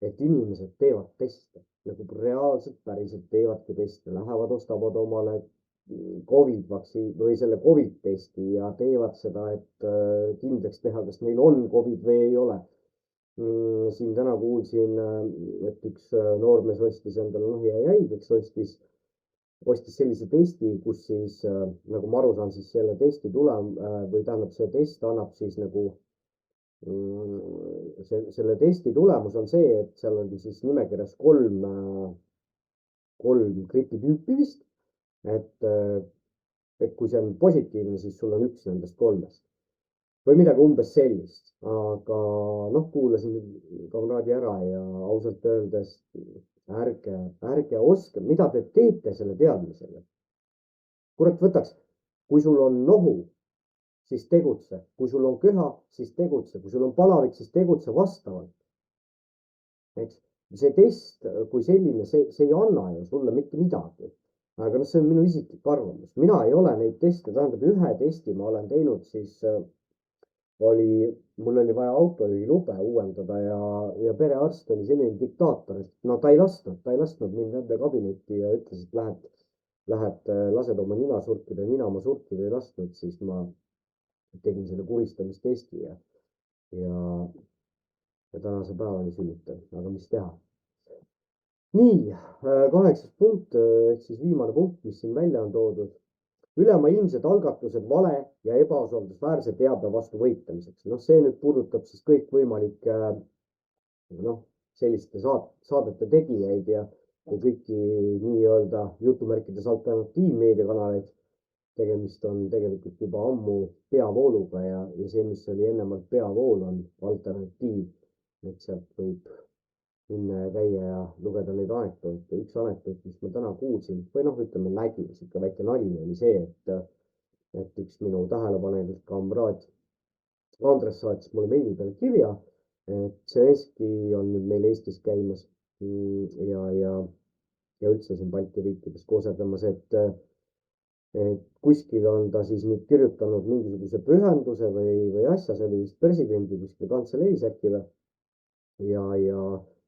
et inimesed teevad teste, nagu reaalselt päriselt teevadki teste, lähevad, ostavad omale COVID vaktsiin või selle COVID testi ja teevad seda, et kindlaks teha, kas neil on COVID või ei ole. Siin täna kuulsin, et üks noormees ostis endale jäi haigeks, ostis sellise testi, kus siis, nagu ma aru saan, siis selle testi või tähendab, see test annab siis nagu selle testi tulemus on see, et seal on siis nimekirjas kolm gripitüüpi vist, et kui see on positiivne, siis sul on üks nendest kolmest või midagi umbes sellist, aga kuulasin kamraadi ära ja ausalt öeldes ärge oska, mida te teete selle teadmisega. Kurat võtaks, kui sul on nohu, siis tegutse, kui sul on köha, siis tegutse, kui sul on palavik, siis tegutse vastavalt. Eks see test kui selline, see ei anna ju sulle mitte midagi. Aga see on minu isiklik arvamus. Mina ei ole neid teste, tähendab ühe testi ma olen teinud, siis mul oli vaja autojuhilube uuendada ja perearst oli selline diktaator, et ta ei lasknud mind nende kabinetti ja ütles, et lased oma nina surkida, nina ma surkida ei lasknud, siis ma tegin selle kuristamistesti ja tänase päevani sülitan, aga mis teha. Nii, 8. punkt ehk siis viimane punkt, mis siin välja on toodud. Ülemaailmsed algatused vale ja ebausaldusväärse teabe vastu võitlemiseks. See nüüd puudutab siis kõikvõimalikke selliste saadete tegijaid ja kõiki nii-öelda jutumärkides alternatiivmeediakanaleid. Tegemist on tegelikult juba ammu peavooluga ja see, mis oli ennemalt peavool, on alternatiiv. Et sealt võib minna ja käia ja lugeda neid anekdoote. Üks anekdoot, mis ma täna kuulsin või ütleme nägin, siuke väike nali oli see, et üks minu tähelepanelik kamraad Andres saatis mulle meili peale kirja, et Zelenski on nüüd meil Eestis käimas ja üldse siin Balti riikides kooserdamas, et kuskil on ta siis nüüd kirjutanud mingisuguse pühenduse või asja, see oli vist presidendi kuskil kantseleis äkki või.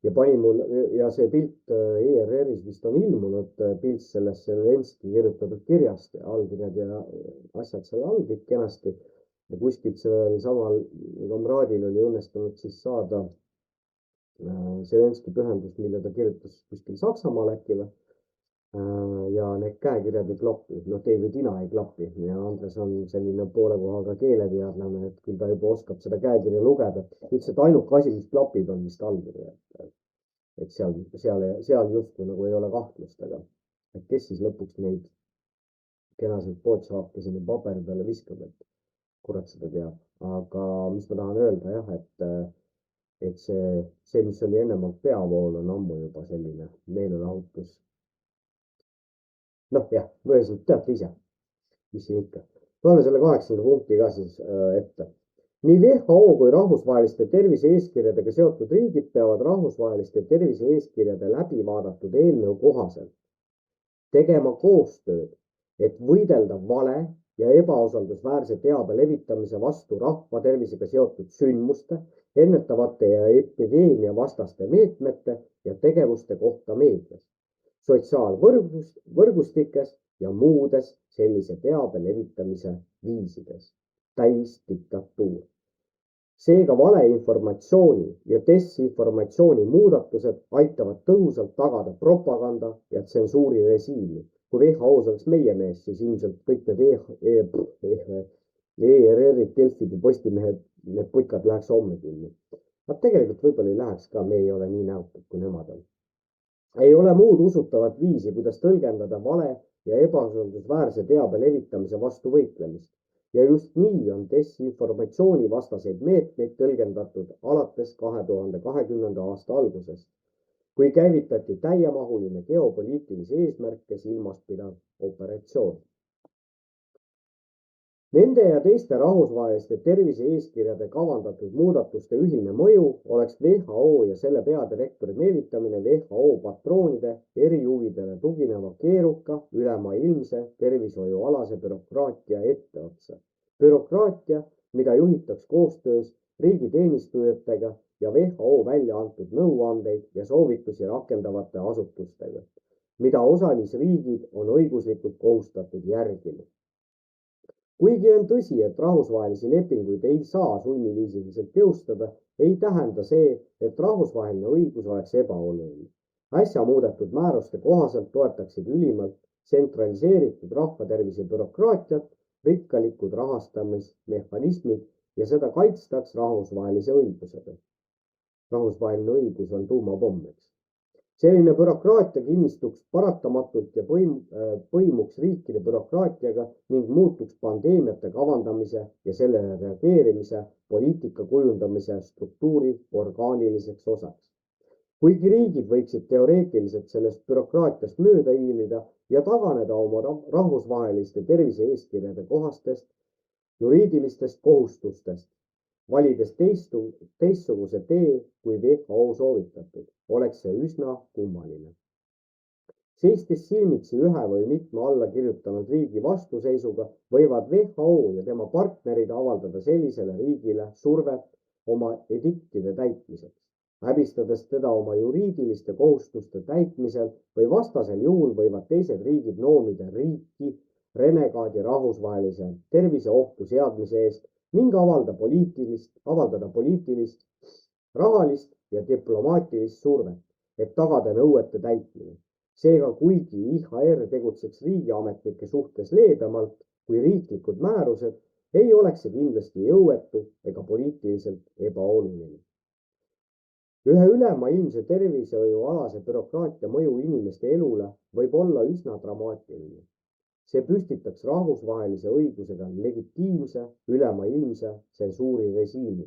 Ja pani mul ja see pilt ERR-is vist on ilmunud pilt sellest Zelenski kirjutatud kirjast ja allkirjad ja asjad seal all kõik kenasti. Ja kuskilt sellel samal kamraadil oli õnnestunud siis saada Zelenski pühendus, mille ta kirjutas kuskil Saksamaal äkki või. Ja need käekirjad ei klapi, tee või tina ei klapi ja Andres on selline poole kohaga keeleteadlane, et küll ta juba oskab seda käekirja lugeda. Ütles, et ainuke asi, mis klapib, on vist allkiri, et seal justkui nagu ei ole kahtlust, aga et kes siis lõpuks neid kenaseid poodsaapke sinna paberi peale viskab, et kurat seda teab. Aga mis ma tahan öelda jah, et see, mis oli ennemalt peavool, on ammu juba selline meelelahutus. Jah, teate ise, mis siin ikka. Loeme selle 8. punkti ka siis ette. Nii WHO kui rahvusvaheliste tervise-eeskirjadega seotud riigid peavad rahvusvaheliste tervise-eeskirjade läbi vaadatud eelnõu kohaselt tegema koostööd, et võidelda vale ja ebausaldusväärse teabe levitamise vastu rahvatervisega seotud sündmuste, ennetavate ja epideemia vastaste meetmete ja tegevuste kohta meedias, sotsiaalvõrgustikes ja muudes sellise teabe levitamise viisides. Täisdiktatuur. Seega valeinformatsiooni ja desinformatsiooni muudatused aitavad tõhusalt tagada propaganda ja tsensuuri režiimi. Kui WHO-s oleks meie mees, siis ilmselt kõik need ERR-id, Delfid ja Postimehed, need putkad läheks homme kinni. Nad tegelikult võib-olla ei läheks ka, me ei ole nii näotud, kui nemad on. Ei ole muud usutavat viisi, kuidas tõlgendada vale ja ebausaldusväärse teabe levitamise vastu võitlemist. Ja just nii on desinformatsiooni vastaseid meetmeid tõlgendatud alates 2020. aasta algusest, kui käivitati täiemahuline geopoliitilisi eesmärke silmas pidav operatsioon. Nende ja teiste rahvusvaheliste tervise-eeskirjade kavandatud muudatuste ühine mõju oleks WHO ja selle peadirektori meelitamine WHO patroonide erihuvidele tugineva keeruka ülemaailmse tervishoiualase bürokraatia etteotsa. Bürokraatia, mida juhitaks koostöös riigiteenistujatega ja WHO välja antud nõuandeid ja soovitusi rakendavate asutustega, mida osalisriigid on õiguslikult kohustatud järgima. Kuigi on tõsi, et rahvusvahelisi lepinguid ei saa sunniviisiliselt jõustada, ei tähenda see, et rahvusvaheline õigus oleks ebaoluline. Äsja muudetud määruste kohaselt toetaksid ülimalt tsentraliseeritud rahvatervise bürokraatiat, rikkalikud rahastamismehhanismid ja seda kaitstaks rahvusvahelise õigusega. Rahvusvaheline õigus on tuumapomm, eks. Selline bürokraatia kinnistuks paratamatult ja põimuks riikide bürokraatiaga ning muutuks pandeemiate kavandamise ja sellele reageerimise poliitika kujundamise struktuuri orgaaniliseks osaks. Kuigi riigid võiksid teoreetiliselt sellest bürokraatiast mööda hiilida ja taganeda oma rahvusvaheliste tervise-eeskirjade kohastest juriidilistest kohustustest, valides teistsuguse tee kui WHO soovitatud, oleks see üsna kummaline. Seistes silmitsi ühe või mitme alla kirjutanud riigi vastuseisuga, võivad WHO ja tema partnerid avaldada sellisele riigile survet oma ediktide täitmiseks, häbistades teda oma juriidiliste kohustuste täitmisel või vastasel juhul võivad teised riigid noomida riiki renegaadi rahvusvahelise terviseohtu seadmise eest ning avaldada poliitilist, rahalist ja diplomaatilist survet, et tagada nõuete täitmine. Seega, kuigi IHR tegutseks riigiametnike suhtes leebemalt kui riiklikud määrused, ei oleks see kindlasti jõuetu ega poliitiliselt ebaoluline. Ühe ülemaailmse tervishoiualase bürokraatia mõju inimeste elule võib olla üsna dramaatiline. See püstitaks rahvusvahelise õigusega legitiimse ülemaailmse tsensuurirežiimi,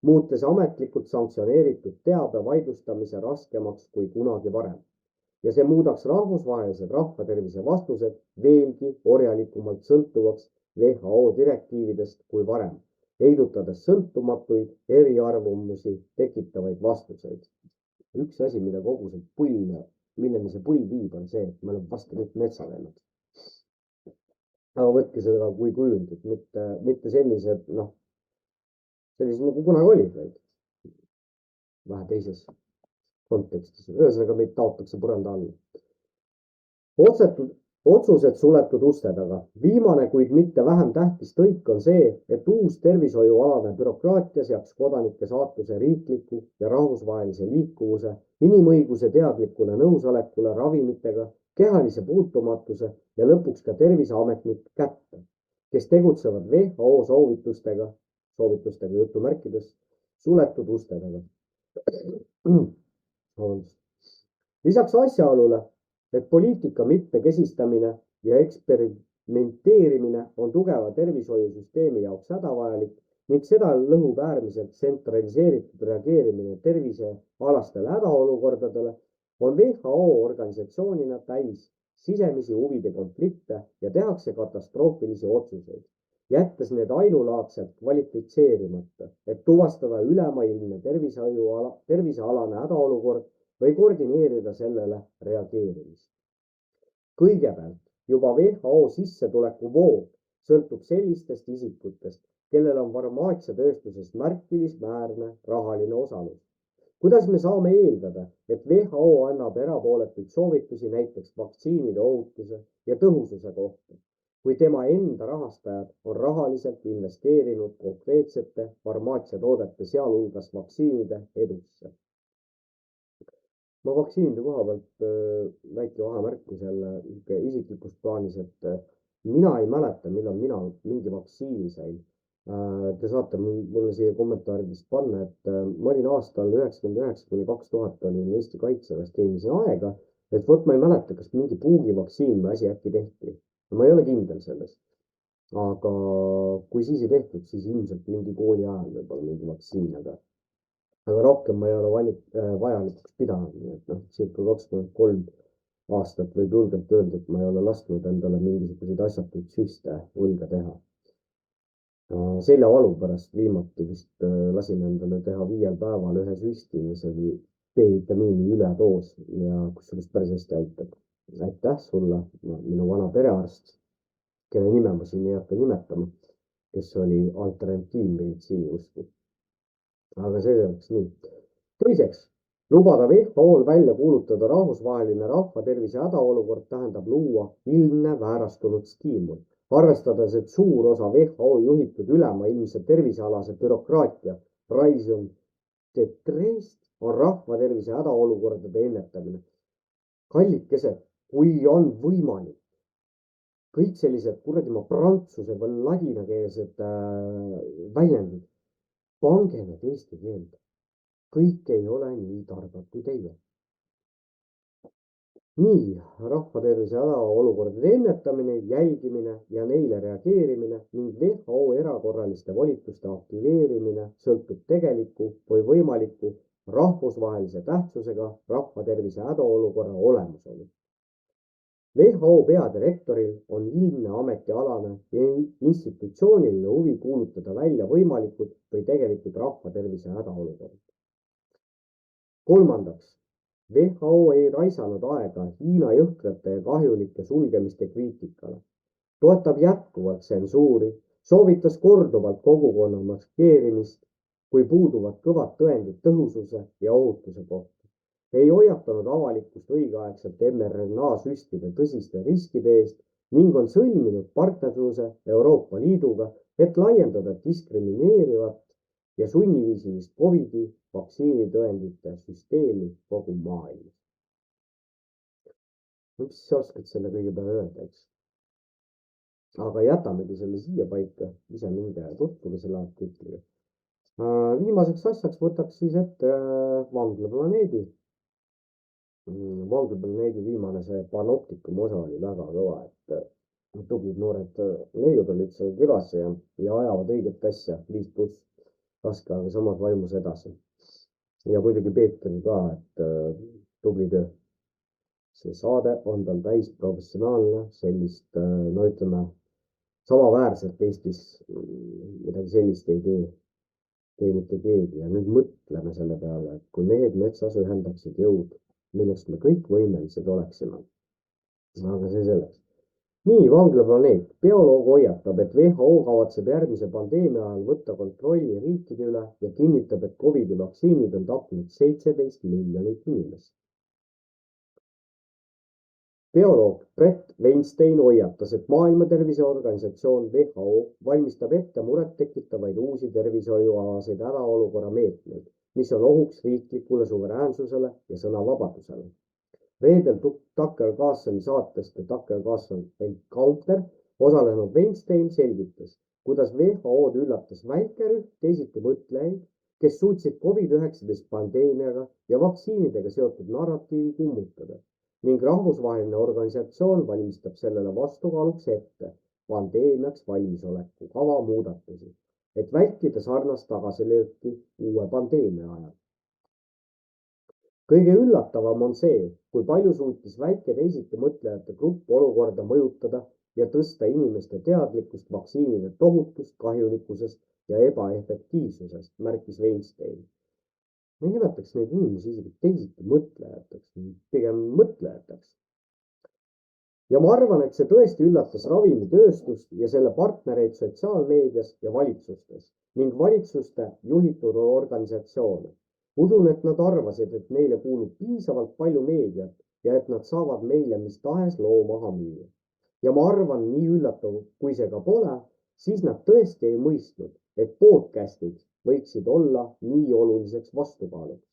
muutes ametlikult sanktsioneeritud teabe vaidlustamise raskemaks kui kunagi varem. Ja see muudaks rahvusvahelised rahvatervise vastused veelgi orjalikumalt sõltuvaks WHO direktiividest kui varem, heidutades sõltumatuid eriarvamusi tekitavaid vastuseid. Üks asi, mida kogu see milleni see pull viib, on see, et me oleme vast kõik metsa läinud. Aga võtke seda kui kujundit, mitte sellised, sellised nagu kunagi olid, vaid vähe teises kontekstis. Ühesõnaga meid taotakse põranda alla. Otsused suletud uste taga. Viimane, kuid mitte vähem tähtis tõik on see, et uus tervishoiualane bürokraatia seaks kodanike saatuse riikliku ja rahvusvahelise liikuvuse, inimõiguse teadlikule nõusolekule ravimitega, kehalise puutumatuse ja lõpuks ka terviseametnik kätte, kes tegutsevad WHO soovitustega jutumärkides, suletud uste taga. Lisaks asjaolule, et poliitika mitmekesistamine ja eksperimenteerimine on tugeva tervishoiusüsteemi jaoks hädavajalik ning seda lõhub äärmiselt tsentraliseeritud reageerimine tervisealastele hädaolukordadele, on WHO organisatsioonina täis sisemisi huvide konflikte ja tehakse katastroofilisi otsuseid, jättes need ainulaadselt kvalifitseerimata, et tuvastada ülemaailmne tervisealane hädaolukord või koordineerida sellele reageerimist. Kõigepealt juba WHO sissetulekuvoog sõltub sellistest isikutest, kellel on farmaatsiatööstuses märkimisväärne rahaline osalus. Kuidas me saame eeldada, et WHO annab erapooletuid soovitusi näiteks vaktsiinide ohutuse ja tõhususe kohta, kui tema enda rahastajad on rahaliselt investeerinud konkreetsete farmaatsiatoodete, sealhulgas vaktsiinide edusse? Ma vaktsiinide koha pealt väike vahemärkus jälle isiklikust plaanis, et mina ei mäleta, millal mina mingi vaktsiini sain. Te saate mulle siia kommentaaridest panna, et ma olin aastal 99–2000 olin Eesti Kaitseväes teenisin aega, et vot ma ei mäleta, kas mingi puugivaktsiin või asi äkki tehti. Ma ei ole kindel selles. Aga kui siis ei tehtud, siis ilmselt mingi kooli ajal võib-olla mingi vaktsiin, aga rohkem ma ei ole vajalikuks pidanud, nii et circa 23 aastat võib julgelt öelda, et ma ei ole lasknud endale mingisuguseid asjatuid süste õlga teha. Seljavalu pärast viimati vist lasin endale teha 5 päeval ühe süsti, mis oli B-vitamiini üledoos ja kusjuures päris hästi aitab. Aitäh sulle, minu vana perearst, kelle nime ma siin ei hakka nimetama, kes oli alternatiivmeditsiini usku. Aga see oleks nii. Teiseks, lubada WHO-l välja kuulutada rahvusvaheline rahvatervise hädaolukord tähendab luua ilmne väärastunud stiimul, arvestades, et suur osa WHO juhitud ülemaailmse tervisealase bürokraatia raison d'etre'st on rahvatervise hädaolukordade ennetamine. Kallikesed, kui on võimalik, kõik sellised kuradi prantsuse või ladinakeelsed väljendid, pange need eesti keelde. Kõik ei ole nii targad kui teie. Nii, rahvatervise hädaolukordade ennetamine, jälgimine ja neile reageerimine ning WHO erakorraliste volituste aktiveerimine sõltub tegeliku või võimaliku rahvusvahelise tähtsusega rahvatervise hädaolukorra olemasolu. WHO peadirektoril on ilmne ametialane ja institutsiooniline huvi kuulutada välja võimalikud või tegelikult rahvatervise hädaolukord. Kolmandaks, WHO ei raisanud aega Hiina jõhkrate ja kahjulike sulgemiste kriitikale, toetab jätkuvalt tsensuuri, soovitas korduvalt kogukonna maskeerimist, kui puuduvad kõvad tõendid tõhususe ja ohutuse kohta. Ei hoiatanud avalikkust õigeaegselt mRNA-süstide tõsiste riskide eest ning on sõlminud partnerluse Euroopa Liiduga, et laiendada diskrimineerivat ja sunniviisilist COVID-i vaktsiinitõendite süsteemi kogu maailmas. Mis sa oskad selle kõige peale öelda, eks? Aga jätamegi selle siia paika, ise minge tutvuge selle artikliga. Viimaseks asjaks võtaks siis ette Vanglaplaneedi. Vanglaplaneedi viimane see panoptikum osa oli väga kõva, et tublid noored neiud olid seal külas ja ajavad õiget asja, 5+, raske, aga samas vaimus edasi. Ja kuidagi Peeter ka, et tubli töö. See saade on tal täis professionaalne, sellist, no ütleme, samaväärselt Eestis midagi sellist ei tee mitte keegi. Ja nüüd mõtleme selle peale, et kui mehed metsas ühendaksid jõud, millest me kõik võimelised oleksime. Aga see selleks. Nii, Vanglaplaneet. Bioloog hoiatab, et WHO kavatseb järgmise pandeemia ajal võtta kontrolli riikide üle ja kinnitab, et COVID-i vaktsiinid on tapnud 17 miljonit inimest. Bioloog Brett Weinstein hoiatas, et Maailma Terviseorganisatsioon WHO valmistab ette muret tekitavaid uusi tervishoiualaseid hädaolukorra meetmeid, mis on ohuks riiklikule suveräänsusele ja sõnavabadusele. Reedel Tucker Carlsoni saatest The Tucker Carlson Encounter osalenud Weinstein selgitas, kuidas WHO-d üllatas väikerühm teisiti mõtlejaid, kes suutsid COVID-19 pandeemiaga ja vaktsiinidega seotud narratiivi kummutada ning rahvusvaheline organisatsioon valmistab sellele vastukaaluks ette pandeemiaks valmisoleku kava muudatusi, et vältida sarnast tagasilööki uue pandeemia ajal. Kõige üllatavam on see, kui palju suutis väike teisiti mõtlejate grupp olukorda mõjutada ja tõsta inimeste teadlikkust vaktsiinide tohutust, kahjulikkusest ja ebaefektiivsusest, märkis Weinstein. Ma ei nimetaks neid inimesi isegi teisiti mõtlejateks, pigem mõtlejateks. Ja ma arvan, et see tõesti üllatas ravimitööstust ja selle partnereid sotsiaalmeedias ja valitsustes ning valitsuste juhitud organisatsioone. Usun, et nad arvasid, et neile kuulub piisavalt palju meediat ja et nad saavad meile mis tahes loo maha müüa. Ja ma arvan, nii üllatav, kui see ka pole, siis nad tõesti ei mõistnud, et podcastid võiksid olla nii oluliseks vastukaaluks.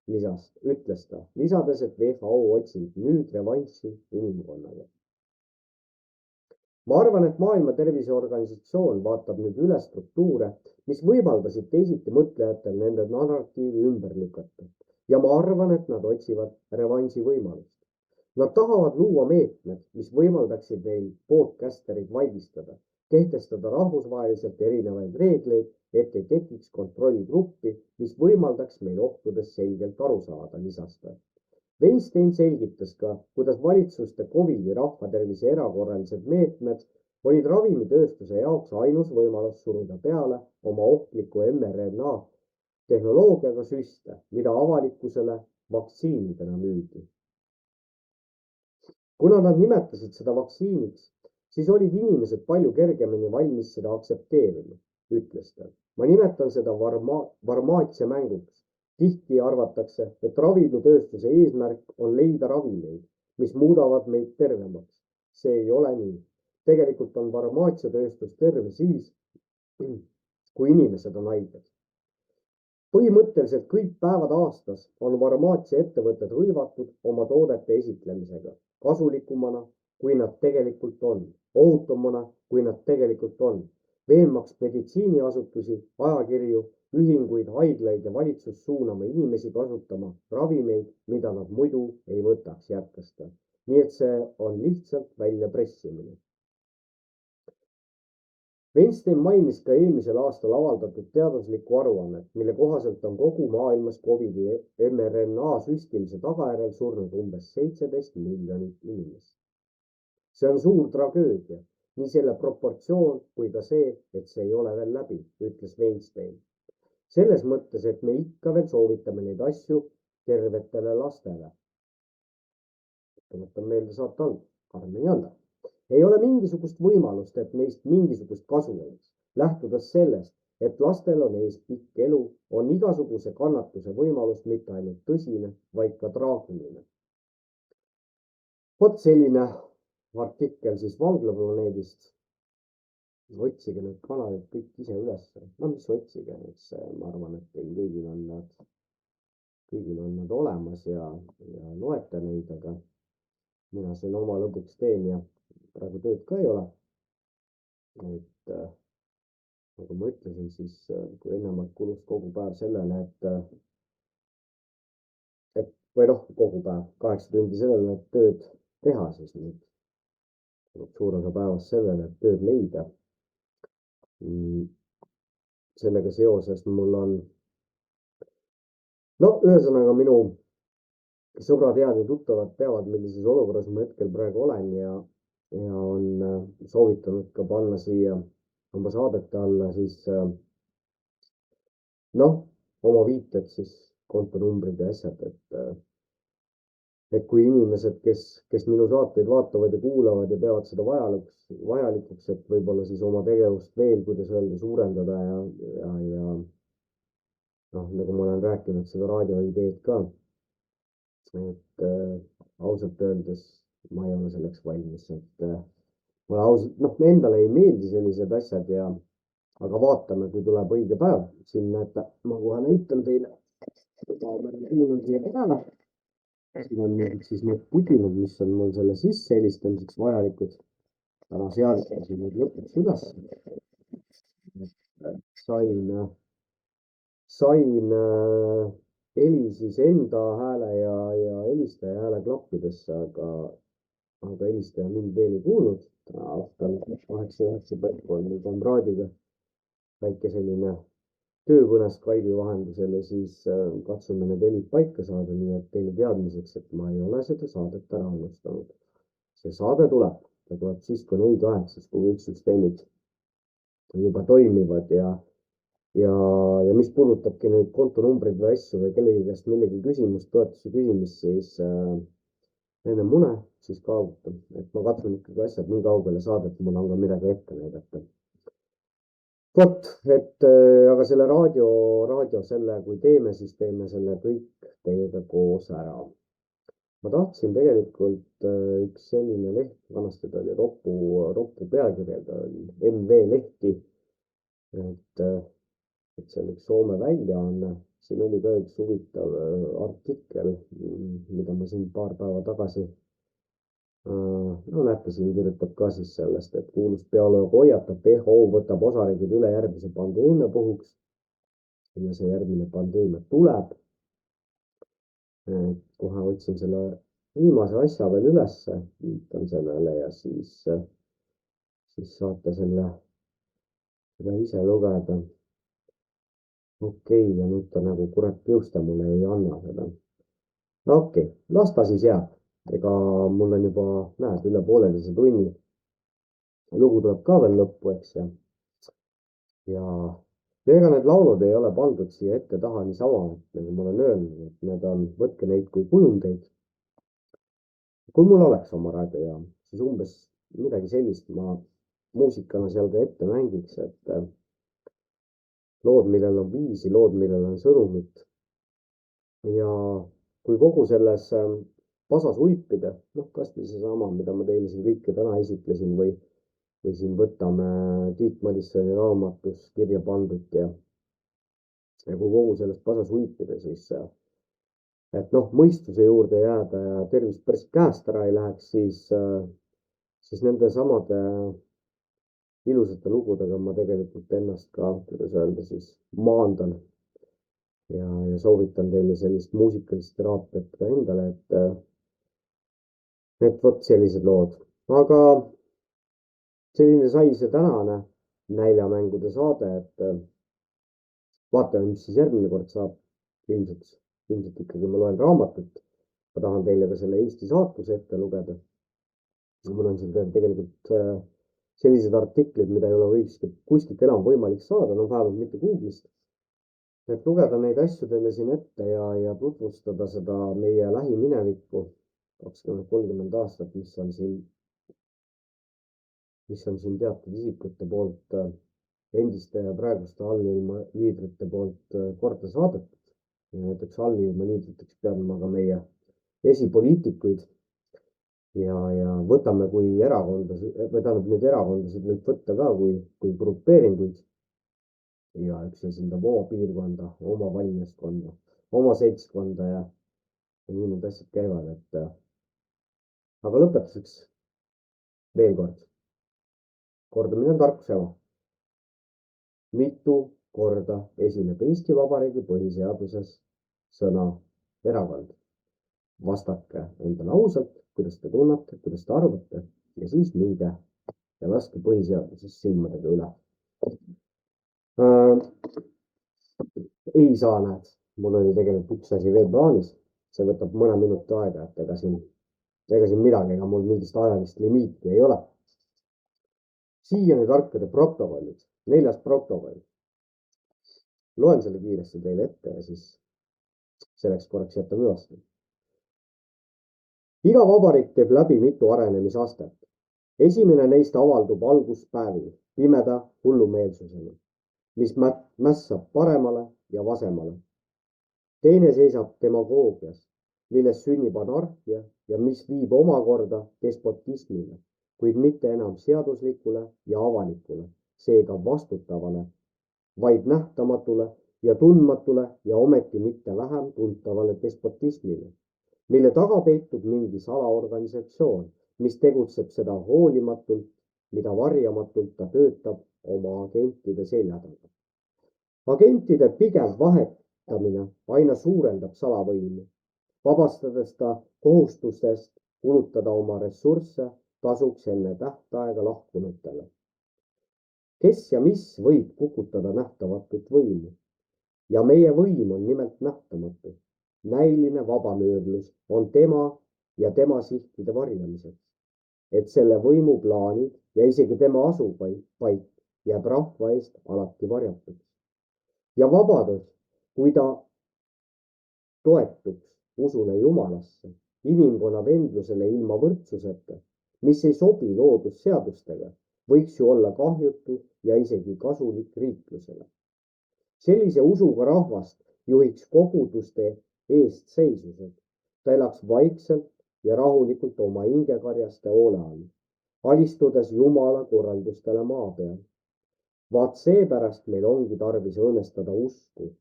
Ütles ta, lisades, et WHO otsib nüüd revanši inimkonnaga. Ma arvan, et Maailma Terviseorganisatsioon vaatab nüüd üle struktuure, mis võimaldasid teisiti mõtlejatel nende narratiivi ümber lükata. Ja ma arvan, et nad otsivad revanši võimalust. Nad tahavad luua meetmed, mis võimaldaksid neil podcasterid vaigistada, kehtestada rahvusvaheliselt erinevaid reegleid, et ei tekiks kontrolligruppi, mis võimaldaks meil ohtudest selgelt aru saada, lisas ta. Weinstein selgitas ka, kuidas valitsuste COVID-i rahvatervise erakorralised meetmed olid ravimitööstuse jaoks ainus võimalus suruda peale oma ohtliku mRNA tehnoloogiaga süste, mida avalikkusele vaktsiinidena müüdi. Kuna nad nimetasid seda vaktsiiniks, siis olid inimesed palju kergemini valmis seda aktsepteerima, ütles ta. Ma nimetan seda farmaatsia mänguks. Tihti arvatakse, et ravimitööstuse eesmärk on leida ravimeid, mis muudavad meid tervemaks. See ei ole nii. Tegelikult on farmaatsiatööstus terve siis, kui inimesed on haiged. Põhimõtteliselt kõik päevad aastas on farmaatsiaettevõtted hõivatud oma toodete esitlemisega, kasulikumana, kui nad tegelikult on, ohutumana, kui nad tegelikult on, veenmaks meditsiiniasutusi, ajakirju, ühinguid, haiglaid ja valitsus suunama inimesi kasutama ravimeid, mida nad muidu ei võtaks, jätkas ta. Nii et see on lihtsalt väljapressimine. Weinstein mainis ka eelmisel aastal avaldatud teaduslikku aruannet, mille kohaselt on kogu maailmas COVID-i mRNA süstimise tagajärjel surnud umbes 17 miljonit inimest. See on suur tragöödia, nii selle proportsioon kui ka see, et see ei ole veel läbi, ütles Weinstein. Selles mõttes, et me ikka veel soovitame neid asju tervetele lastele. Tuletan meelde saate alg, Karmen Jaller. Ei ole mingisugust võimalust, et neist mingisugust kasu oleks. Lähtudes sellest, et lastel on ees pikk elu, on igasuguse kannatuse võimalus mitte ainult tõsine, vaid ka traagiline. Vot selline artikkel siis Vanglaplaneedist. Otsige need kanalid kõik ise üles. No mis otsige, ma arvan, et teil kõigil on nad olemas ja loete neid, aga mina siin oma lõbuks teen ja praegu tööd ka ei ole. Et nagu ma ütlesin, siis kui ennemalt kulus kogu päev sellele, või kogu päev, 8 tundi sellele, et tööd teha, siis nüüd suur osa päevast sellele, et tööd leida. Sellega seoses mul on, ühesõnaga minu sõbrad, head ja tuttavad teavad, millises olukorras ma hetkel praegu olen ja on soovitanud ka panna siia oma saadete alla siis oma viited siis kontonumbrid ja asjad, et kui inimesed, kes minu saateid vaatavad ja kuulavad ja peavad seda vajalikuks, et võib-olla siis oma tegevust veel, kuidas öelda, suurendada ja nagu ma olen rääkinud seda raadioideed ka, et ausalt öeldes ma ei ole selleks valmis, et mulle ausalt, endale ei meeldi sellised asjad aga vaatame, kui tuleb õige päev. Siin näete, ma kohe näitan teile. Siin on siis need pudinad, mis on mul selle sisse helistamiseks vajalikud. Täna seadustasin nüüd lõpuks üles. Sain heli siis enda hääle ja helistaja hääle klappidesse, aga helistaja mind veel ei kuulnud. Aastal 8-9 raadiga väike selline töökõne Skype'i vahendusel ja siis katsume need helid paika saada, nii et teile teadmiseks, et ma ei ole seda saadet ära unustanud. See saade tuleb ta tuleb siis, kui on õige aeg, siis kui kõik süsteemid juba toimivad ja mis puudutabki neid kontonumbreid või asju või kellegi käest millegi küsimust, toetuse küsimist, siis enne mune, siis kaaluta, et ma katsun ikkagi asjad nii kaugele saada, et mul on ka midagi ette näidata. Vot, et aga selle raadio selle, kui teeme, siis teeme selle kõik teiega koos ära. Ma tahtsin tegelikult üks selline leht, vanasti ta oli roppu pealkirjaga, MV lehti, et see on üks Soome väljaanne. Siin oli ka üks huvitav artikkel, mida ma siin paar päeva tagasi no näete, siin kirjutab ka siis sellest, et kuulus bioloog hoiatab, WHO võtab osariigid üle järgmise pandeemia puhuks ja see järgmine pandeemia tuleb. Kohe otsin selle viimase asja veel ülesse, viitan sellele ja siis saate seda ise lugeda. Okei, ja nüüd ta nagu kurat jõusta mulle ei anna seda. Okei, las ta siis jääb. Ega mul on juba, näed, üle pooleteise tunni. Lugu tuleb ka veel lõppu, eks ja ega need laulud ei ole pandud siia ette taha niisama, et nagu ma olen öelnud, et need on, võtke neid kui kujundeid. Kui mul oleks oma raadiojaam, siis umbes midagi sellist ma muusikana seal ka ette mängiks, et lood, millel on viisi, lood, millel on sõnumit. Ja kui kogu selles pasas ulpida, kas või seesama, mida ma teile siin kõike täna esitlesin või siin võtame Tiit Madissoni raamatus kirja pandud ja kui kogu selles pasas ulpida, siis et mõistuse juurde jääda ja tervist päris käest ära ei läheks, siis nende samade ilusate lugudega ma tegelikult ennast ka, kuidas öelda, siis maandan ja soovitan teile sellist muusikalist teraapiat ka endale, et vot sellised lood. Aga selline sai see tänane näljamängude saade, et vaatame, mis siis järgmine kord saab. Ilmselt ikkagi ma loen raamatut. Ma tahan teile ka selle Eesti saatuse ette lugeda. Mul on siin tegelikult sellised artiklid, mida ei ole kuskilt enam võimalik saada, vähemalt mitte Google'ist. Et lugeda neid asju teile siin ette ja tutvustada seda meie lähiminevikku 20-30 aastat, mis on siin teatud isikute poolt, endiste ja praeguste allilma liidrite poolt korda saadetud. Ja näiteks allilma liidriteks pean ma ka meie esipoliitikuid ja võtame kui erakondasid, või tähendab neid erakondasid võib võtta ka kui grupeeringuid. Ja üks esindab oma piirkonda, oma valijaskonda, oma seltskonda ja nii need asjad käivad, aga lõpetuseks veel kord. Kordamine on tarkuse ema. Mitu korda esineb Eesti Vabariigi põhiseaduses sõna erakond? Vastake endale ausalt, kuidas te tunnete, kuidas te arvate ja siis minge ja laske põhiseaduses silmadega üle. Ei saa, näed, mul oli tegelikult üks asi veel plaanis, see võtab mõne minuti aega, et ega siin midagi, ega mul mingist ajalist limiiti ei ole. Siiani tarkade protokollid, 4. protokoll. Loen selle kiiresti teile ette ja siis selleks korraks jätame üles. Iga vabariik teeb läbi mitu arenemisastet. Esimene neist avaldub alguspäevil pimeda hullumeelsusena, mis mässab paremale ja vasemale. Teine seisab demagoogias, milles sünnib anarhia ja mis viib omakorda despotismile, kuid mitte enam seaduslikule ja avalikule, seega vastutavale, vaid nähtamatule ja tundmatule ja ometi mitte vähem tuntavale despotismile, mille taga peitub mingi salaorganisatsioon, mis tegutseb seda hoolimatult, mida varjamatult ta töötab oma agentide selja taga. Agentide pigev vahetamine aina suurendab salavõimu, vabastades ta kohustustest kulutada oma ressursse tasuks enne tähtaega lahkunutele. Kes ja mis võib kukutada nähtamatut võimu? Ja meie võim on nimelt nähtamatu. Näiline vabamöörlus on tema ja tema sihtide varjamiseks. et selle võimuplaanid ja isegi tema asupaik jääb rahva eest alati varjatuks. Ja vabadus, kui ta toetuks usule Jumalasse, inimkonna vendlusele ilma võrdsuseta, mis ei sobi loodusseadustega, võiks ju olla kahjutu ja isegi kasulik riiklusele. Sellise usuga rahvast juhiks koguduste eest seisused. Ta elaks vaikselt ja rahulikult oma hingekarjaste hoole all, alistudes Jumala korraldustele maa peal. Vaat seepärast meil ongi tarvis õõnestada usku.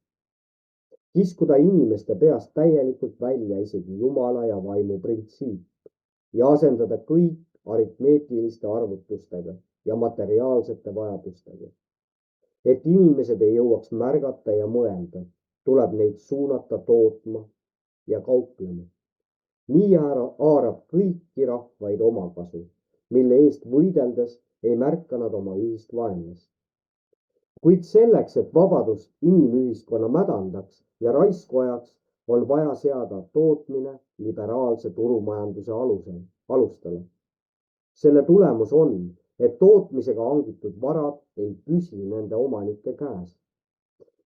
Kiskuda inimeste peast täielikult välja isegi Jumala ja vaimu printsiip ja asendada kõik aritmeetiliste arvutustega ja materiaalsete vajadustega. Et inimesed ei jõuaks märgata ja mõelda, tuleb neid suunata tootma ja kauplema. Nii haarab kõiki rahvaid omakasu, mille eest võideldes ei märka nad oma ühist vaenlast. Kuid selleks, et vabadus inimühiskonna mädandaks ja raisku ajaks, on vaja seada tootmine liberaalse turumajanduse alustele. Selle tulemus on, et tootmisega hangitud varad ei püsi nende omanike käes,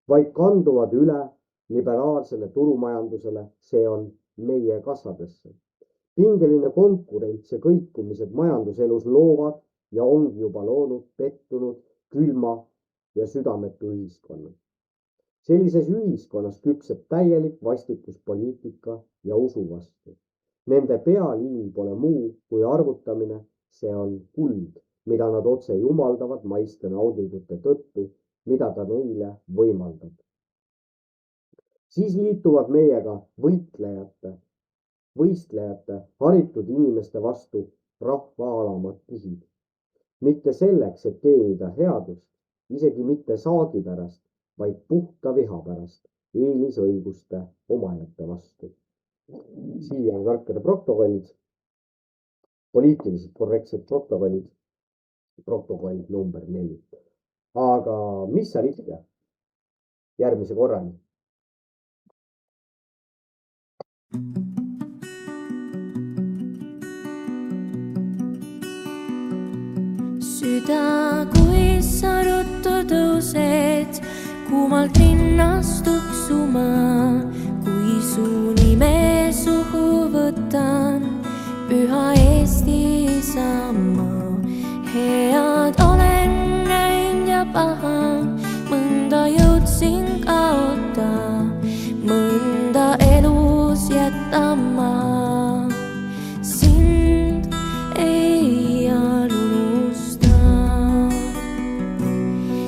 vaid kanduvad üle liberaalsele turumajandusele, see on meie kassadesse. Pingeline konkurents ja kõikumised majanduselus loovad ja ongi juba loonud pettunud, külma ja südametu ühiskonna. Sellises ühiskonnas küpseb täielik vastikuspoliitika ja usu vastu. Nende pealiin pole muu kui arvutamine, see on kuld, mida nad otse jumaldavad maiste naudingute tõttu, mida ta neile võimaldab. Siis liituvad meiega võistlejate, haritud inimeste vastu rahva alamad kihid. Mitte selleks, et teenida headust, isegi mitte saagi pärast, vaid puhta viha pärast, eelisõiguste omajate vastu. Siia on tarkade protokollid, poliitiliselt korrektsed protokollid, protokoll number 4. Aga mis seal ikka? Järgmise korrani. Süda, kui sa ruttu tõused, kuumalt rinnast tuksuma, kui su nime suhu võtan, püha Eesti Isamaa. Head olen näinud ja paha, mõnda jõudsin kaota, mõnda elus jätama. Sind ei unusta.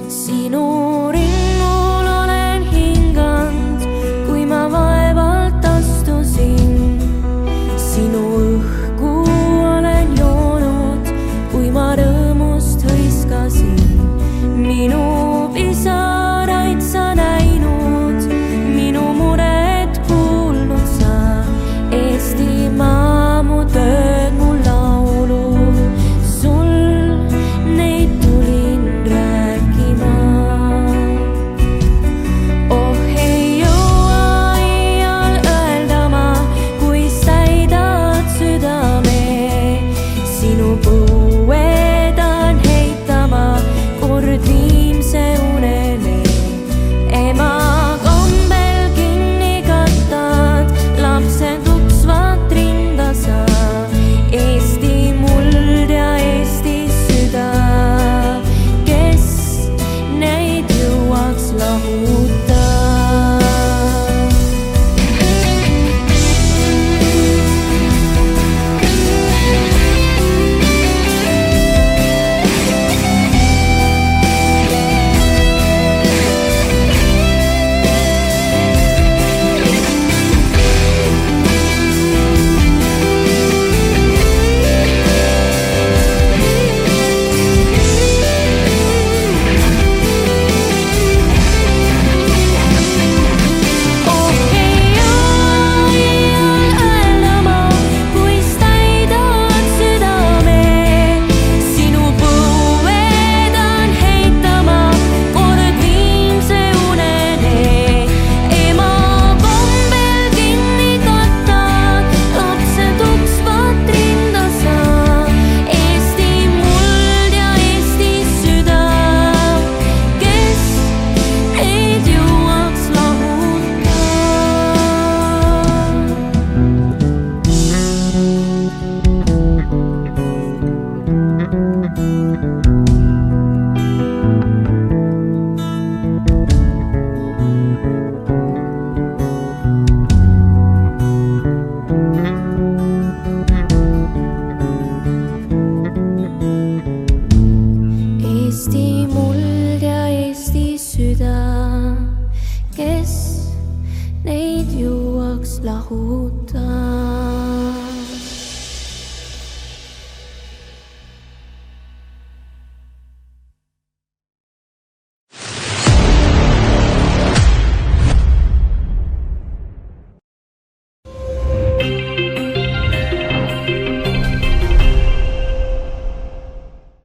Sinu rinnul olen hinganud. Eesti muld ja Eesti süda, kes neid juuaks lahu.